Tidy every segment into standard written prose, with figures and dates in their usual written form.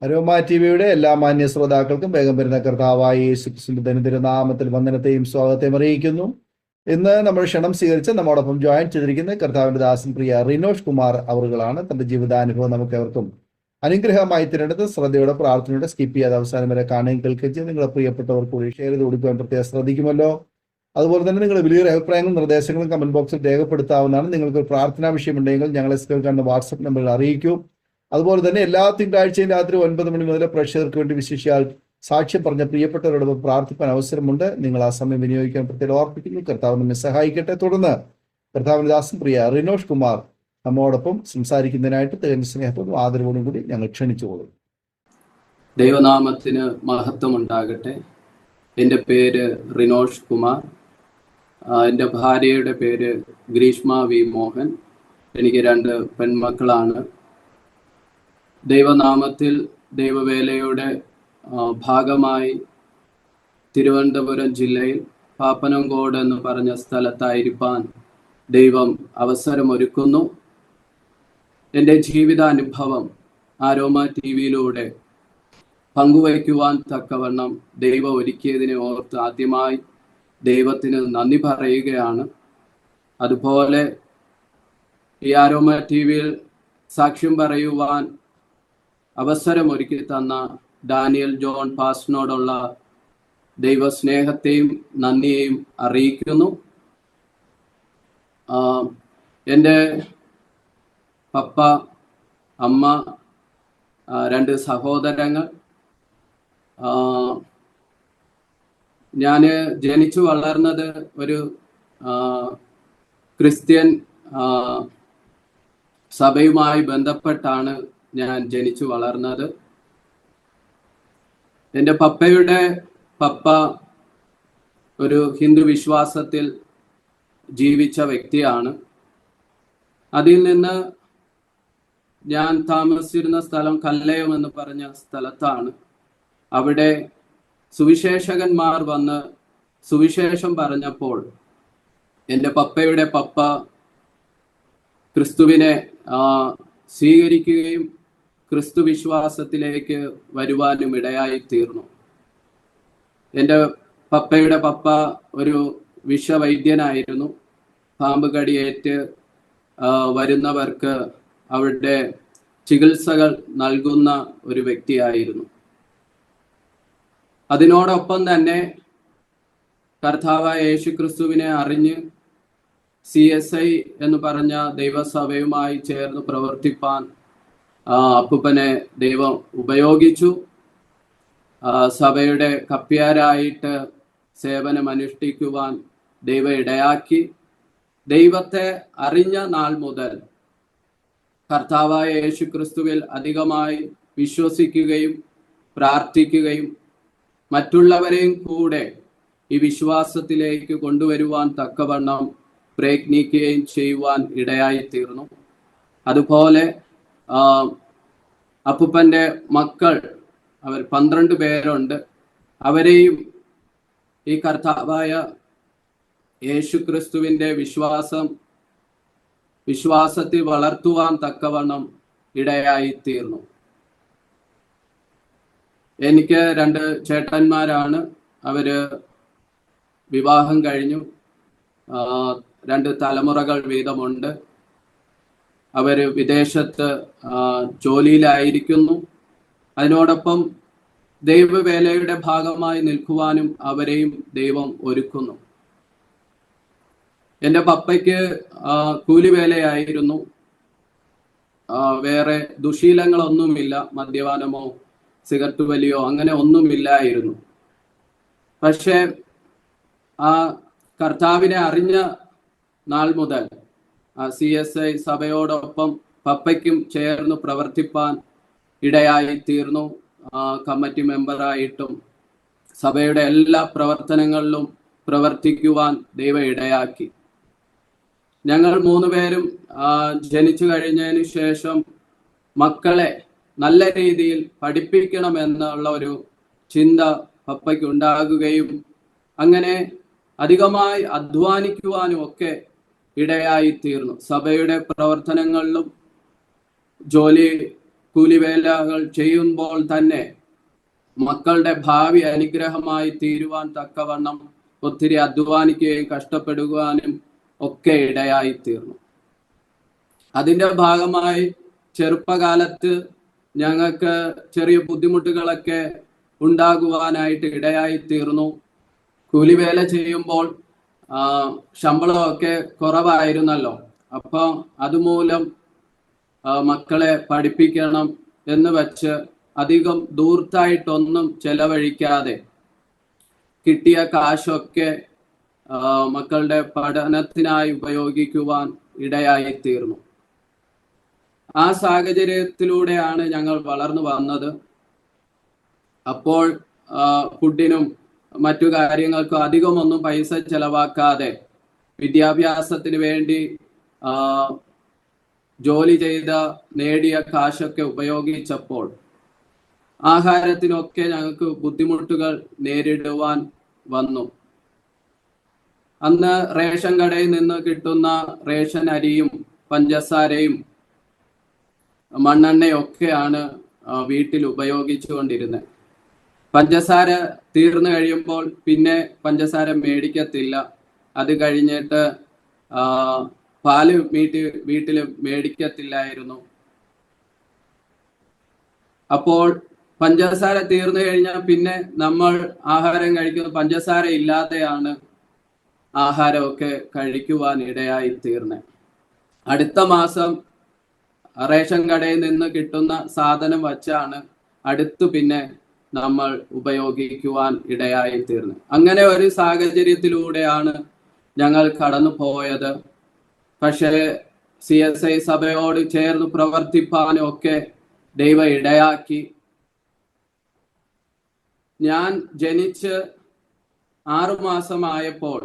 Aroma ടിവിയുടെ എല്ലാ മാന്യ ശ്രോതാക്കൾക്കും വേഗം വരുന്ന കർത്താവായ യേശുക്രിസ്തുവിന്റെ ദൈനംദിന നാമത്തിൽ വന്ദനത്തെയും സ്വാഗതത്തെയും അറിയിക്കുന്നു. ഇന്ന് നമ്മൾ ക്ഷണം സ്വീകരിച്ച് നമ്മോടൊപ്പം ജോയിൻ ചെയ്തിരിക്കുന്ന കർത്താവിന്റെ ദാസൻ പ്രിയ റിനോഷ് കുമാർ അവറുകളാണ്. തന്റെ ജീവിതാനുഭവം നമുക്ക് അവർക്കും അനുഗ്രഹമായി തിരഞ്ഞെടുത്ത് ശ്രദ്ധയോടെ പ്രാർത്ഥനയോടെ സ്കിപ്പ് ചെയ്യാതെ അവസാനം വരെ കാണുകയും കേൾക്കുകയും ചെയ്ത് നിങ്ങളെ പ്രിയപ്പെട്ടവർ കൂടി ഷെയർ ചെയ്ത് കൊടുക്കുവാൻ പ്രത്യേകം ശ്രദ്ധിക്കുമല്ലോ. അതുപോലെ തന്നെ നിങ്ങൾ വലിയൊരു അഭിപ്രായങ്ങളും നിർദ്ദേശങ്ങളും കമന്റ് ബോക്സിൽ രേഖപ്പെടുത്താവുന്നതാണ്. നിങ്ങൾക്ക് ഒരു പ്രാർത്ഥനാ വിഷയമുണ്ടെങ്കിൽ ഞങ്ങളെ കാണുന്ന വാട്സപ്പ് നമ്പറിൽ അറിയിക്കൂ. അതുപോലെ തന്നെ എല്ലാ തിങ്കളാഴ്ചയും രാത്രി 9 മണി മുതൽ പ്രേക്ഷകർക്ക് വേണ്ടി വിശേഷിയാൽ സാക്ഷ്യം പറഞ്ഞ പ്രിയപ്പെട്ടവരോടൊപ്പം പ്രാർത്ഥിക്കാൻ അവസരമുണ്ട്. നിങ്ങൾ ആ സമയം വിനിയോഗിക്കാൻ പ്രത്യേകം ഓർപ്പിക്കുന്നു. കർത്താവ് നമ്മെ സഹായിക്കട്ടെ. തുടർന്ന് കർത്താവിന്റെ ദാസൻ പ്രിയ റിനോഷ് കുമാർ നമ്മോടൊപ്പം സംസാരിക്കുന്നതിനായിട്ട് തികഞ്ഞ സ്നേഹത്തോടും ആദരവോടും കൂടി ഞങ്ങൾ ക്ഷണിച്ചുകൊള്ളും. ദൈവനാമത്തിന് മഹത്വം ഉണ്ടാകട്ടെ. എൻ്റെ പേര് റിനോഷ് കുമാർ. എൻ്റെ ഭാര്യയുടെ പേര് ഗ്രീഷ്മ വി മോഹൻ. എനിക്ക് 2 പെൺമക്കളാണ്. ദൈവനാമത്തിൽ ദൈവവേലയുടെ ഭാഗമായി തിരുവനന്തപുരം ജില്ലയിൽ പാപ്പനംകോട് എന്ന് പറഞ്ഞ സ്ഥലത്തായിരിക്കാൻ ദൈവം അവസരമൊരുക്കുന്നു. എൻ്റെ ജീവിതാനുഭവം അരോമ ടിവിയിലൂടെ പങ്കുവയ്ക്കുവാൻ തക്കവണ്ണം ദൈവം ഒരുക്കിയതിനെ ഓർത്ത് ആദ്യമായി ദൈവത്തിന് നന്ദി പറയുകയാണ്. അതുപോലെ ഈ അരോമ ടിവിയിൽ സാക്ഷ്യം പറയുവാൻ അവസരമൊരുക്കി തന്ന ഡാനിയൽ ജോൺ പാസ്റ്ററിനോടുള്ള ദൈവസ്നേഹത്തെയും നന്ദിയെയും അറിയിക്കുന്നു. എൻ്റെ പപ്പ, അമ്മ, 2 സഹോദരങ്ങൾ. ഞാൻ ജനിച്ചു വളർന്നത് ഒരു ക്രിസ്ത്യൻ സഭയുമായി ബന്ധപ്പെട്ടാണ് ഞാൻ ജനിച്ചു വളർന്നത്. എൻ്റെ പപ്പയുടെ പപ്പ ഒരു ഹിന്ദു വിശ്വാസത്തിൽ ജീവിച്ച വ്യക്തിയാണ്. അതിൽ നിന്ന് ഞാൻ താമസിച്ചിരുന്ന സ്ഥലം കല്ലയം എന്ന് പറഞ്ഞ സ്ഥലത്താണ്. അവിടെ സുവിശേഷകന്മാർ വന്ന് സുവിശേഷം പറഞ്ഞപ്പോൾ എൻ്റെ പപ്പയുടെ പപ്പ ക്രിസ്തുവിനെ സ്വീകരിക്കുകയും ക്രിസ്തു വിശ്വാസത്തിലേക്ക് വരുവാനും ഇടയായി തീർന്നു. എൻ്റെ പപ്പയുടെ പപ്പ ഒരു വിഷവൈദ്യനായിരുന്നു. പാമ്പ് കടിയേറ്റ് വരുന്നവർക്ക് അവരുടെ ചികിത്സകൾ നൽകുന്ന ഒരു വ്യക്തിയായിരുന്നു. അതിനോടൊപ്പം തന്നെ കർത്താവായ യേശുക്രിസ്തുവിനെ അറിഞ്ഞ് CSI എന്ന് പറഞ്ഞ ദൈവസഭയുമായി ചേർന്ന് പ്രവർത്തിപ്പാൻ അപ്പൂപ്പനെ ദൈവം ഉപയോഗിച്ചു. സഭയുടെ കപ്പ്യാരായിട്ട് സേവനമനുഷ്ഠിക്കുവാൻ ദൈവം ഇടയാക്കി. ദൈവത്തെ അറിഞ്ഞ നാൾ മുതൽ കർത്താവായ യേശുക്രിസ്തുവിൽ അധികമായി വിശ്വസിക്കുകയും പ്രാർത്ഥിക്കുകയും മറ്റുള്ളവരെയും കൂടെ ഈ വിശ്വാസത്തിലേക്ക് കൊണ്ടുവരുവാൻ തക്കവണ്ണം പ്രയത്നിക്കുകയും ചെയ്യുവാൻ ഇടയായി തീർന്നു. അതുപോലെ അപ്പൂപ്പൻ്റെ മക്കൾ, അവർ 12 പേരുണ്ട്. അവരെയും ഈ കർത്താവായ യേശുക്രിസ്തുവിൻ്റെ വിശ്വാസത്തിൽ വളർത്തുവാൻ തക്കവണ്ണം ഇടയായി തീർന്നു. എനിക്ക് 2 ചേട്ടന്മാരാണ്. അവര് വിവാഹം കഴിഞ്ഞു. 2 തലമുറകൾ വീതമുണ്ട്. അവർ വിദേശത്ത് ജോലിയിലായിരിക്കുന്നു. അതിനോടൊപ്പം ദൈവവേലയുടെ ഭാഗമായി നിൽക്കുവാനും അവരെയും ദൈവം ഒരുക്കുന്നു. എൻ്റെ പപ്പയ്ക്ക് കൂലിവേലയായിരുന്നു. വേറെ ദുശീലങ്ങളൊന്നുമില്ല. മദ്യപാനമോ സിഗരറ്റ് വലിയോ അങ്ങനെ ഒന്നുമില്ലായിരുന്നു. പക്ഷേ ആ കർത്താവിനെ അറിഞ്ഞ നാൾ മുതൽ CSI സഭയോടൊപ്പം പപ്പയ്ക്കും ചേർന്ന് പ്രവർത്തിപ്പാൻ ഇടയായി തീർന്നു. കമ്മിറ്റി മെമ്പറായിട്ടും സഭയുടെ എല്ലാ പ്രവർത്തനങ്ങളിലും പ്രവർത്തിക്കുവാൻ ദൈവം ഇടയാക്കി. ഞങ്ങൾ 3 പേരും ജനിച്ചു കഴിഞ്ഞതിന് ശേഷം മക്കളെ നല്ല രീതിയിൽ പഠിപ്പിക്കണമെന്നുള്ള ഒരു ചിന്ത പപ്പയ്ക്ക് ഉണ്ടാകുകയും അങ്ങനെ അധികമായി അധ്വാനിക്കുവാനും ഒക്കെ ഇടയായി തീർന്നു. സഭയുടെ പ്രവർത്തനങ്ങളിലും ജോലി കൂലിവേലകൾ ചെയ്യുമ്പോൾ തന്നെ മക്കളുടെ ഭാവി അനുഗ്രഹമായി തീരുവാൻ തക്കവണ്ണം ഒത്തിരി അധ്വാനിക്കുകയും കഷ്ടപ്പെടുവാനും ഒക്കെ ഇടയായി തീർന്നു. അതിൻ്റെ ഭാഗമായി ചെറുപ്പകാലത്ത് ഞങ്ങൾക്ക് ചെറിയ ബുദ്ധിമുട്ടുകളൊക്കെ ഉണ്ടാകുവാനായിട്ട് ഇടയായി തീർന്നു. കൂലിവേല ചെയ്യുമ്പോൾ ശമ്പളമൊക്കെ കുറവായിരുന്നല്ലോ. അപ്പം അതുമൂലം മക്കളെ പഠിപ്പിക്കണം എന്ന് വെച്ച് അധികം ദൂർത്തായിട്ടൊന്നും ചെലവഴിക്കാതെ കിട്ടിയ കാശൊക്കെ മക്കളുടെ പഠനത്തിനായി ഉപയോഗിക്കുവാൻ ഇടയായി തീർന്നു. ആ സാഹചര്യത്തിലൂടെയാണ് ഞങ്ങൾ വളർന്നു വന്നത്. അപ്പോൾ ഫുഡിനും മറ്റു കാര്യങ്ങൾക്കും അധികമൊന്നും പൈസ ചെലവാക്കാതെ വിദ്യാഭ്യാസത്തിന് വേണ്ടി ജോലി ചെയ്ത നേടിയ കാശൊക്കെ ഉപയോഗിച്ചപ്പോൾ ആഹാരത്തിനൊക്കെ ഞങ്ങൾക്ക് ബുദ്ധിമുട്ടുകൾ നേരിടുവാൻ വന്നു. അന്ന് റേഷൻ കടയിൽ നിന്ന് കിട്ടുന്ന റേഷൻ അരിയും പഞ്ചസാരയും മണ്ണെണ്ണയൊക്കെയാണ് വീട്ടിൽ ഉപയോഗിച്ചുകൊണ്ടിരുന്നത്. പഞ്ചസാര തീർന്നു കഴിയുമ്പോൾ പിന്നെ പഞ്ചസാര മേടിക്കത്തില്ല. അത് കഴിഞ്ഞിട്ട് പാല് വീട്ടിൽ മേടിക്കത്തില്ലായിരുന്നു. അപ്പോൾ പഞ്ചസാര തീർന്നു കഴിഞ്ഞാൽ പിന്നെ നമ്മൾ ആഹാരം കഴിക്കുന്നത് പഞ്ചസാര ഇല്ലാതെയാണ് ആഹാരമൊക്കെ കഴിക്കുവാൻ ഇടയായി തീർന്നത്. അടുത്ത മാസം റേഷൻ കടയിൽ നിന്ന് കിട്ടുന്ന സാധനം വച്ചാണ് അടുത്ത് പിന്നെ നമ്മൾ ഉപയോഗിക്കുവാൻ ഇടയായി തീർന്നത്. അങ്ങനെ ഒരു സാഹചര്യത്തിലൂടെയാണ് ഞങ്ങൾ കടന്നു പോയത്. പക്ഷേ CSI സഭയോട് ചേർന്ന് പ്രവർത്തിപ്പാനും ഒക്കെ ദൈവം ഇടയാക്കി. ഞാൻ ജനിച്ച് 6 മാസമായപ്പോൾ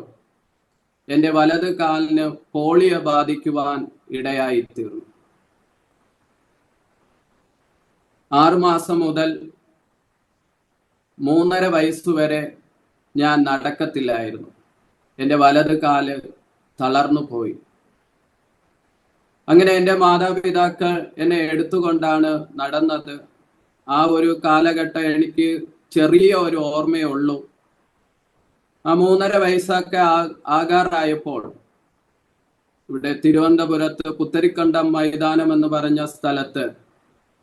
എൻ്റെ വലത് കാലിന് പോളിയോ ബാധിക്കുവാൻ ഇടയായി തീർന്നു. 6 മാസം മുതൽ 3.5 വയസ്സുവരെ ഞാൻ നടക്കത്തില്ലായിരുന്നു. എൻ്റെ വലത് കാല് തളർന്നു പോയി. അങ്ങനെ എൻ്റെ മാതാപിതാക്കൾ എന്നെ എടുത്തുകൊണ്ടാണ് നടന്നത്. ആ ഒരു കാലഘട്ടം എനിക്ക് ചെറിയ ഒരു ഓർമ്മയേ ഉള്ളൂ. ആ 3.5 വയസ്സൊക്കെ ആകാറായപ്പോൾ ഇവിടെ തിരുവനന്തപുരത്ത് പുത്തരിക്കണ്ടം മൈതാനം എന്ന് പറഞ്ഞ സ്ഥലത്ത്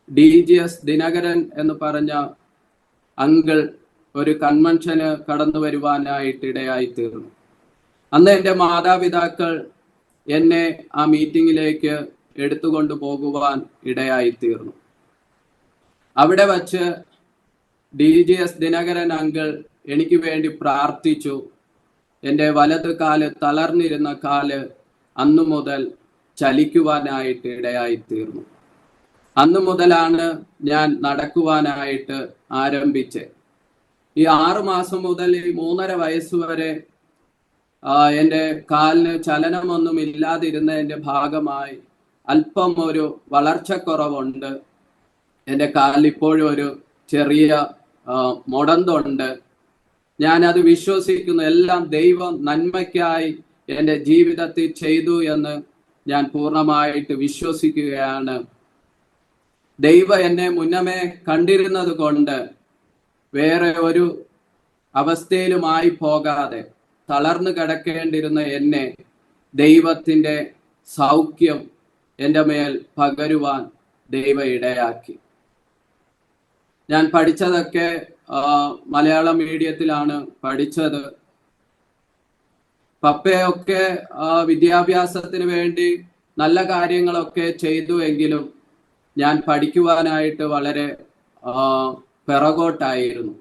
DGS ദിനകരൻ എന്ന് പറഞ്ഞ അങ്കിൾ ഒരു കൺവെൻഷന് കടന്നു വരുവാനായിട്ട് ഇടയായി തീർന്നു. അന്ന് എൻ്റെ മാതാപിതാക്കൾ എന്നെ ആ മീറ്റിങ്ങിലേക്ക് എടുത്തുകൊണ്ടു പോകുവാൻ ഇടയായി തീർന്നു. അവിടെ വച്ച് DGS ദിനകരൻ അങ്കിൾ എനിക്ക് വേണ്ടി പ്രാർത്ഥിച്ചു. എൻ്റെ വലത് കാല് തളർന്നിരുന്ന കാല് അന്നു മുതൽ ചലിക്കുവാനായിട്ട് ഇടയായി തീർന്നു. അന്നു മുതലാണ് ഞാൻ നടക്കുവാനായിട്ട് ആരംഭിച്ചത്. ഈ 6 മാസം മുതൽ ഈ 3.5 വയസ്സ് വരെ എൻ്റെ കാലിന് ചലനമൊന്നും ഇല്ലാതിരുന്നതിൻ്റെ ഭാഗമായി അല്പം ഒരു വളർച്ചക്കുറവുണ്ട്. എൻ്റെ കാലിൽ ഇപ്പോഴും ഒരു ചെറിയ മുടന്തുണ്ട്. ഞാനത് വിശ്വസിക്കുന്നു. എല്ലാം ദൈവം നന്മയ്ക്കായി എൻ്റെ ജീവിതത്തിൽ ചെയ്തു എന്ന് ഞാൻ പൂർണ്ണമായിട്ട് വിശ്വസിക്കുകയാണ്. ദൈവം എന്നെ മുന്നമേ കണ്ടിരുന്നത് കൊണ്ട് വേറെ ഒരു അവസ്ഥയിലുമായി പോകാതെ തളർന്നു കിടക്കേണ്ടിരുന്ന എന്നെ ദൈവത്തിൻ്റെ സൗഖ്യം എൻ്റെ മേൽ പകരുവാൻ ദൈവം ഇടയാക്കി. ഞാൻ പഠിച്ചതൊക്കെ മലയാളം മീഡിയത്തിലാണ് പഠിച്ചത്. പപ്പയൊക്കെ വിദ്യാഭ്യാസത്തിന് വേണ്ടി നല്ല കാര്യങ്ങളൊക്കെ ചെയ്തു എങ്കിലും ഞാൻ പഠിക്കുവാനായിട്ട് വളരെ പിറകോട്ടായിരുന്നു.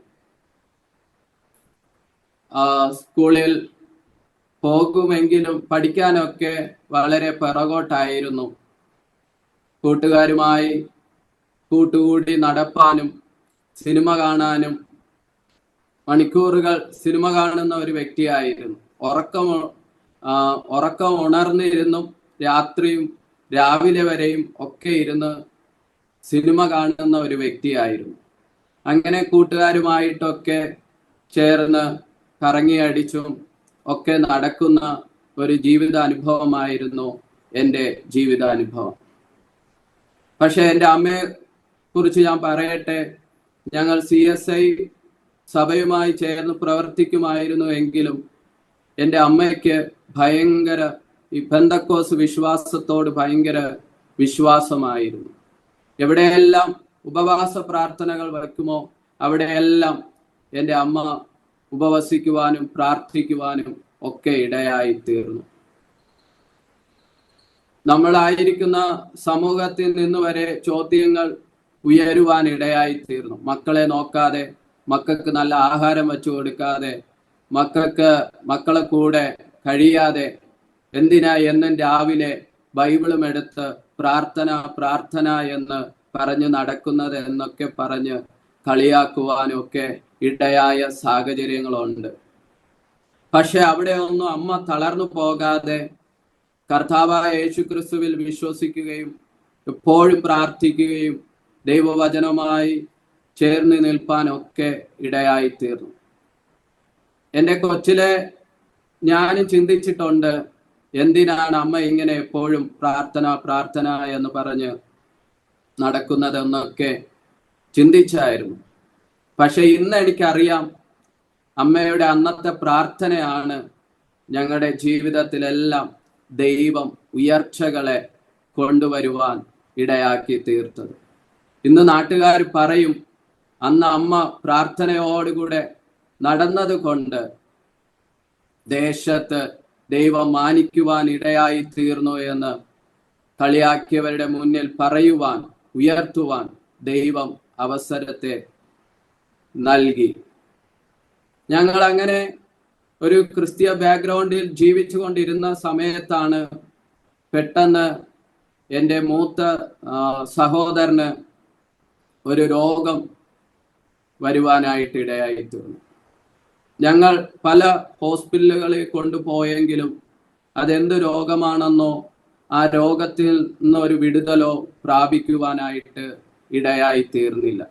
സ്കൂളിൽ പോകുമെങ്കിലും പഠിക്കാനൊക്കെ വളരെ പിറകോട്ടായിരുന്നു. കൂട്ടുകാരുമായി കൂട്ടുകൂടി നടപ്പാനും സിനിമ കാണാനും മണിക്കൂറുകൾ സിനിമ കാണുന്ന ഒരു വ്യക്തിയായിരുന്നു. ഉറക്കം ഉണർന്നിരുന്നും രാത്രിയും രാവിലെ വരെയും ഒക്കെ ഇരുന്ന് സിനിമ കാണുന്ന ഒരു വ്യക്തിയായിരുന്നു. അങ്ങനെ കൂട്ടുകാരുമായിട്ടൊക്കെ ചേർന്ന് കറങ്ങിയടിച്ചും ഒക്കെ നടക്കുന്ന ഒരു ജീവിതാനുഭവമായിരുന്നു എൻ്റെ ജീവിതാനുഭവം. പക്ഷെ എൻ്റെ കുറിച്ച് ഞാൻ പറയട്ടെ. ഞങ്ങൾ CSI സഭയുമായി ചേർന്ന് പ്രവർത്തിക്കുമായിരുന്നു എങ്കിലും എൻ്റെ അമ്മയ്ക്ക് ഭയങ്കര ഈ പെന്തക്കോസ് വിശ്വാസത്തോട് ഭയങ്കര വിശ്വാസമായിരുന്നു. എവിടെയെല്ലാം ഉപവാസ പ്രാർത്ഥനകൾ വയ്ക്കുമോ അവിടെയെല്ലാം എൻ്റെ അമ്മ ഉപവസിക്കുവാനും പ്രാർത്ഥിക്കുവാനും ഒക്കെ ഇടയായി തീർന്നു. നമ്മളായിരിക്കുന്ന സമൂഹത്തിൽ നിന്ന് വരെ ചോദ്യങ്ങൾ ഉയരുവാൻ ഇടയായി തീർന്നു. മക്കളെ നോക്കാതെ, മക്കൾക്ക് നല്ല ആഹാരം വെച്ചു കൊടുക്കാതെ, മക്കളെ കൂടെ കഴിയാതെ, എന്തിനാ എന്നും രാവിലെ ബൈബിളും എടുത്ത് പ്രാർത്ഥന എന്ന് പറഞ്ഞു നടക്കുന്നത് എന്നൊക്കെ പറഞ്ഞ് കളിയാക്കുവാനും ഒക്കെ ഇടയായ സാഹചര്യങ്ങളുണ്ട്. പക്ഷെ അവിടെ ഒന്നും അമ്മ തളർന്നു പോകാതെ കർത്താവായ യേശുക്രിസ്തുവിൽ വിശ്വസിക്കുകയും എപ്പോഴും പ്രാർത്ഥിക്കുകയും ദൈവവചനവുമായി ചേർന്ന് നിൽപ്പാനൊക്കെ ഇടയായി തീർന്നു. എൻ്റെ കൊച്ചിലെ ഞാനും ചിന്തിച്ചിട്ടുണ്ട്, എന്തിനാണ് അമ്മ ഇങ്ങനെ എപ്പോഴും പ്രാർത്ഥന എന്ന് പറഞ്ഞ് നടക്കുന്നതെന്നൊക്കെ ചിന്തിച്ചായിരുന്നു. പക്ഷെ ഇന്ന് എനിക്കറിയാം, അമ്മയുടെ അന്നത്തെ പ്രാർത്ഥനയാണ് ഞങ്ങളുടെ ജീവിതത്തിലെല്ലാം ദൈവം ഉയർച്ചകളെ കൊണ്ടുവരുവാൻ ഇടയാക്കി തീർത്തത്. ഇന്ന് നാട്ടുകാർ പറയും, അന്ന് അമ്മ പ്രാർത്ഥനയോടുകൂടെ നടന്നത് കൊണ്ട് ദേശത്ത് ദൈവം മാനിക്കുവാൻ ഇടയായി തീർന്നു എന്ന് കളിയാക്കിയവരുടെ മുന്നിൽ പറയുവാൻ, ഉയർത്തുവാൻ ദൈവം അവസരത്തെ നൽകി. ഞങ്ങൾ അങ്ങനെ ഒരു ക്രിസ്തീയ ബാക്ക്ഗ്രൗണ്ടിൽ ജീവിച്ചു കൊണ്ടിരുന്ന സമയത്താണ് പെട്ടെന്ന് എൻ്റെ മൂത്ത സഹോദരന് ഒരു രോഗം വരുവാനായിട്ട് ഇടയായി തീർന്നു. ഞങ്ങൾ പല ഹോസ്പിറ്റലുകളിൽ കൊണ്ടുപോയെങ്കിലും അതെന്ത് രോഗമാണെന്നോ ആ രോഗത്തിൽ നിന്ന് ഒരു വിടുതലോ പ്രാപിക്കുവാനായിട്ട് ഇടയായി തീർന്നില്ല.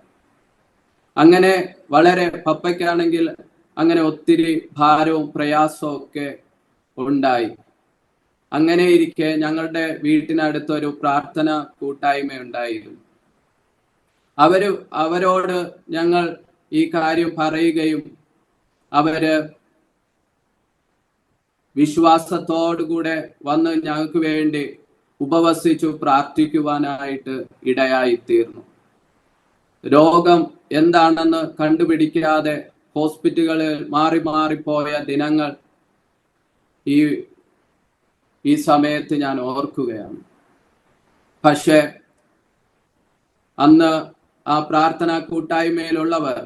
അങ്ങനെ വളരെ പപ്പയ്ക്കാണെങ്കിൽ അങ്ങനെ ഒത്തിരി ഭാരവും പ്രയാസവും ഒക്കെ ഉണ്ടായി. അങ്ങനെ ഇരിക്കെ ഞങ്ങളുടെ വീട്ടിനടുത്തൊരു പ്രാർത്ഥന കൂട്ടായ്മ ഉണ്ടായിരുന്നു. അവരോട് ഞങ്ങൾ ഈ കാര്യം പറയുകയും അവര് വിശ്വാസത്തോടുകൂടെ വന്ന് ഞങ്ങൾക്ക് വേണ്ടി ഉപവസിച്ചു പ്രാർത്ഥിക്കുവാനായിട്ട് ഇടയായി തീർന്നു. രോഗം എന്താണെന്ന് കണ്ടുപിടിക്കാതെ ഹോസ്പിറ്റലുകളിൽ മാറിപ്പോയ ദിനങ്ങൾ ഈ സമയത്ത് ഞാൻ ഓർക്കുകയാണ്. പക്ഷെ അന്ന് ആ പ്രാർത്ഥന കൂട്ടായ്മയിലുള്ളവർ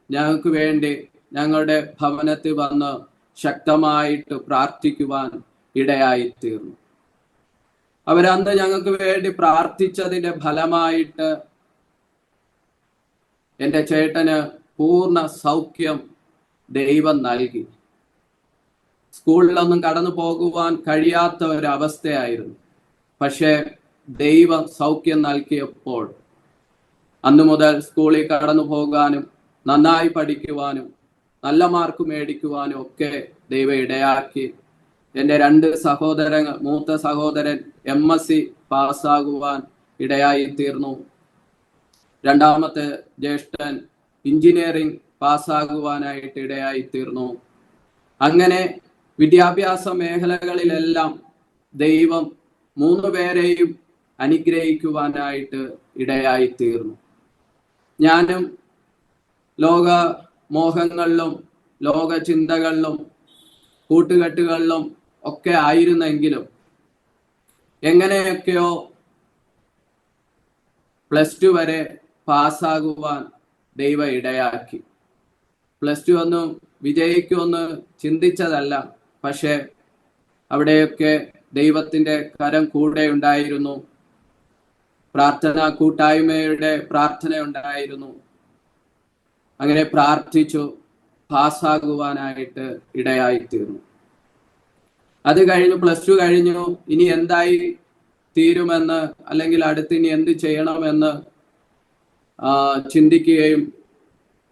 ഞങ്ങൾക്ക് വേണ്ടി ഞങ്ങളുടെ ഭവനത്തിൽ വന്ന് ശക്തമായിട്ട് പ്രാർത്ഥിക്കുവാൻ ഇടയായി തീർന്നു. അവരന്ന് ഞങ്ങൾക്ക് വേണ്ടി പ്രാർത്ഥിച്ചതിന്റെ ഫലമായിട്ട് എൻ്റെ ചേട്ടന് പൂർണ്ണ സൗഖ്യം ദൈവം നൽകി. സ്കൂളിലൊന്നും കടന്നു പോകുവാൻ കഴിയാത്ത ഒരവസ്ഥയായിരുന്നു. പക്ഷെ ദൈവം സൗഖ്യം നൽകിയപ്പോൾ അന്നു മുതൽ സ്കൂളിൽ കടന്നു പോകാനും നന്നായി പഠിക്കുവാനും നല്ല മാർക്ക് മേടിക്കുവാനും ഒക്കെ ദൈവം ഇടയാക്കി. എൻ്റെ മൂത്ത സഹോദരൻ MSc പാസ്സാകുവാൻ ഇടയായി തീർന്നു. രണ്ടാമത്തെ ജ്യേഷ്ഠൻ എഞ്ചിനീയറിംഗ് പാസ്സാകുവാനായിട്ട് ഇടയായി തീർന്നു. അങ്ങനെ വിദ്യാഭ്യാസ മേഖലകളിലെല്ലാം ദൈവം 3 പേരെയും അനുഗ്രഹിക്കുവാനായിട്ട് ഇടയായി തീർന്നു. ഞാനും ലോക മോഹങ്ങളിലും ലോക ചിന്തകളിലും കൂട്ടുകെട്ടുകളിലും ഒക്കെ ആയിരുന്നെങ്കിലും എങ്ങനെയൊക്കെയോ +2 വരെ പാസ്സാകുവാൻ ദൈവം ഇടയാക്കി. +2 ഒന്നും വിജയിക്കുമെന്ന് ചിന്തിച്ചതല്ല. പക്ഷെ അവിടെയൊക്കെ ദൈവത്തിന്റെ കരം കൂടെ ഉണ്ടായിരുന്നു. പ്രാർത്ഥന കൂട്ടായ്മയുടെ പ്രാർത്ഥന ഉണ്ടായിരുന്നു. അങ്ങനെ പ്രാർത്ഥിച്ചു പാസ്സാകുവാനായിട്ട് ഇടയായി തീർന്നു. അത് കഴിഞ്ഞു, +2 കഴിഞ്ഞു. ഇനി എന്തായി തീരുമെന്ന്, അല്ലെങ്കിൽ അടുത്ത് ഇനി എന്ത് ചെയ്യണമെന്ന് ചിന്തിക്കുകയും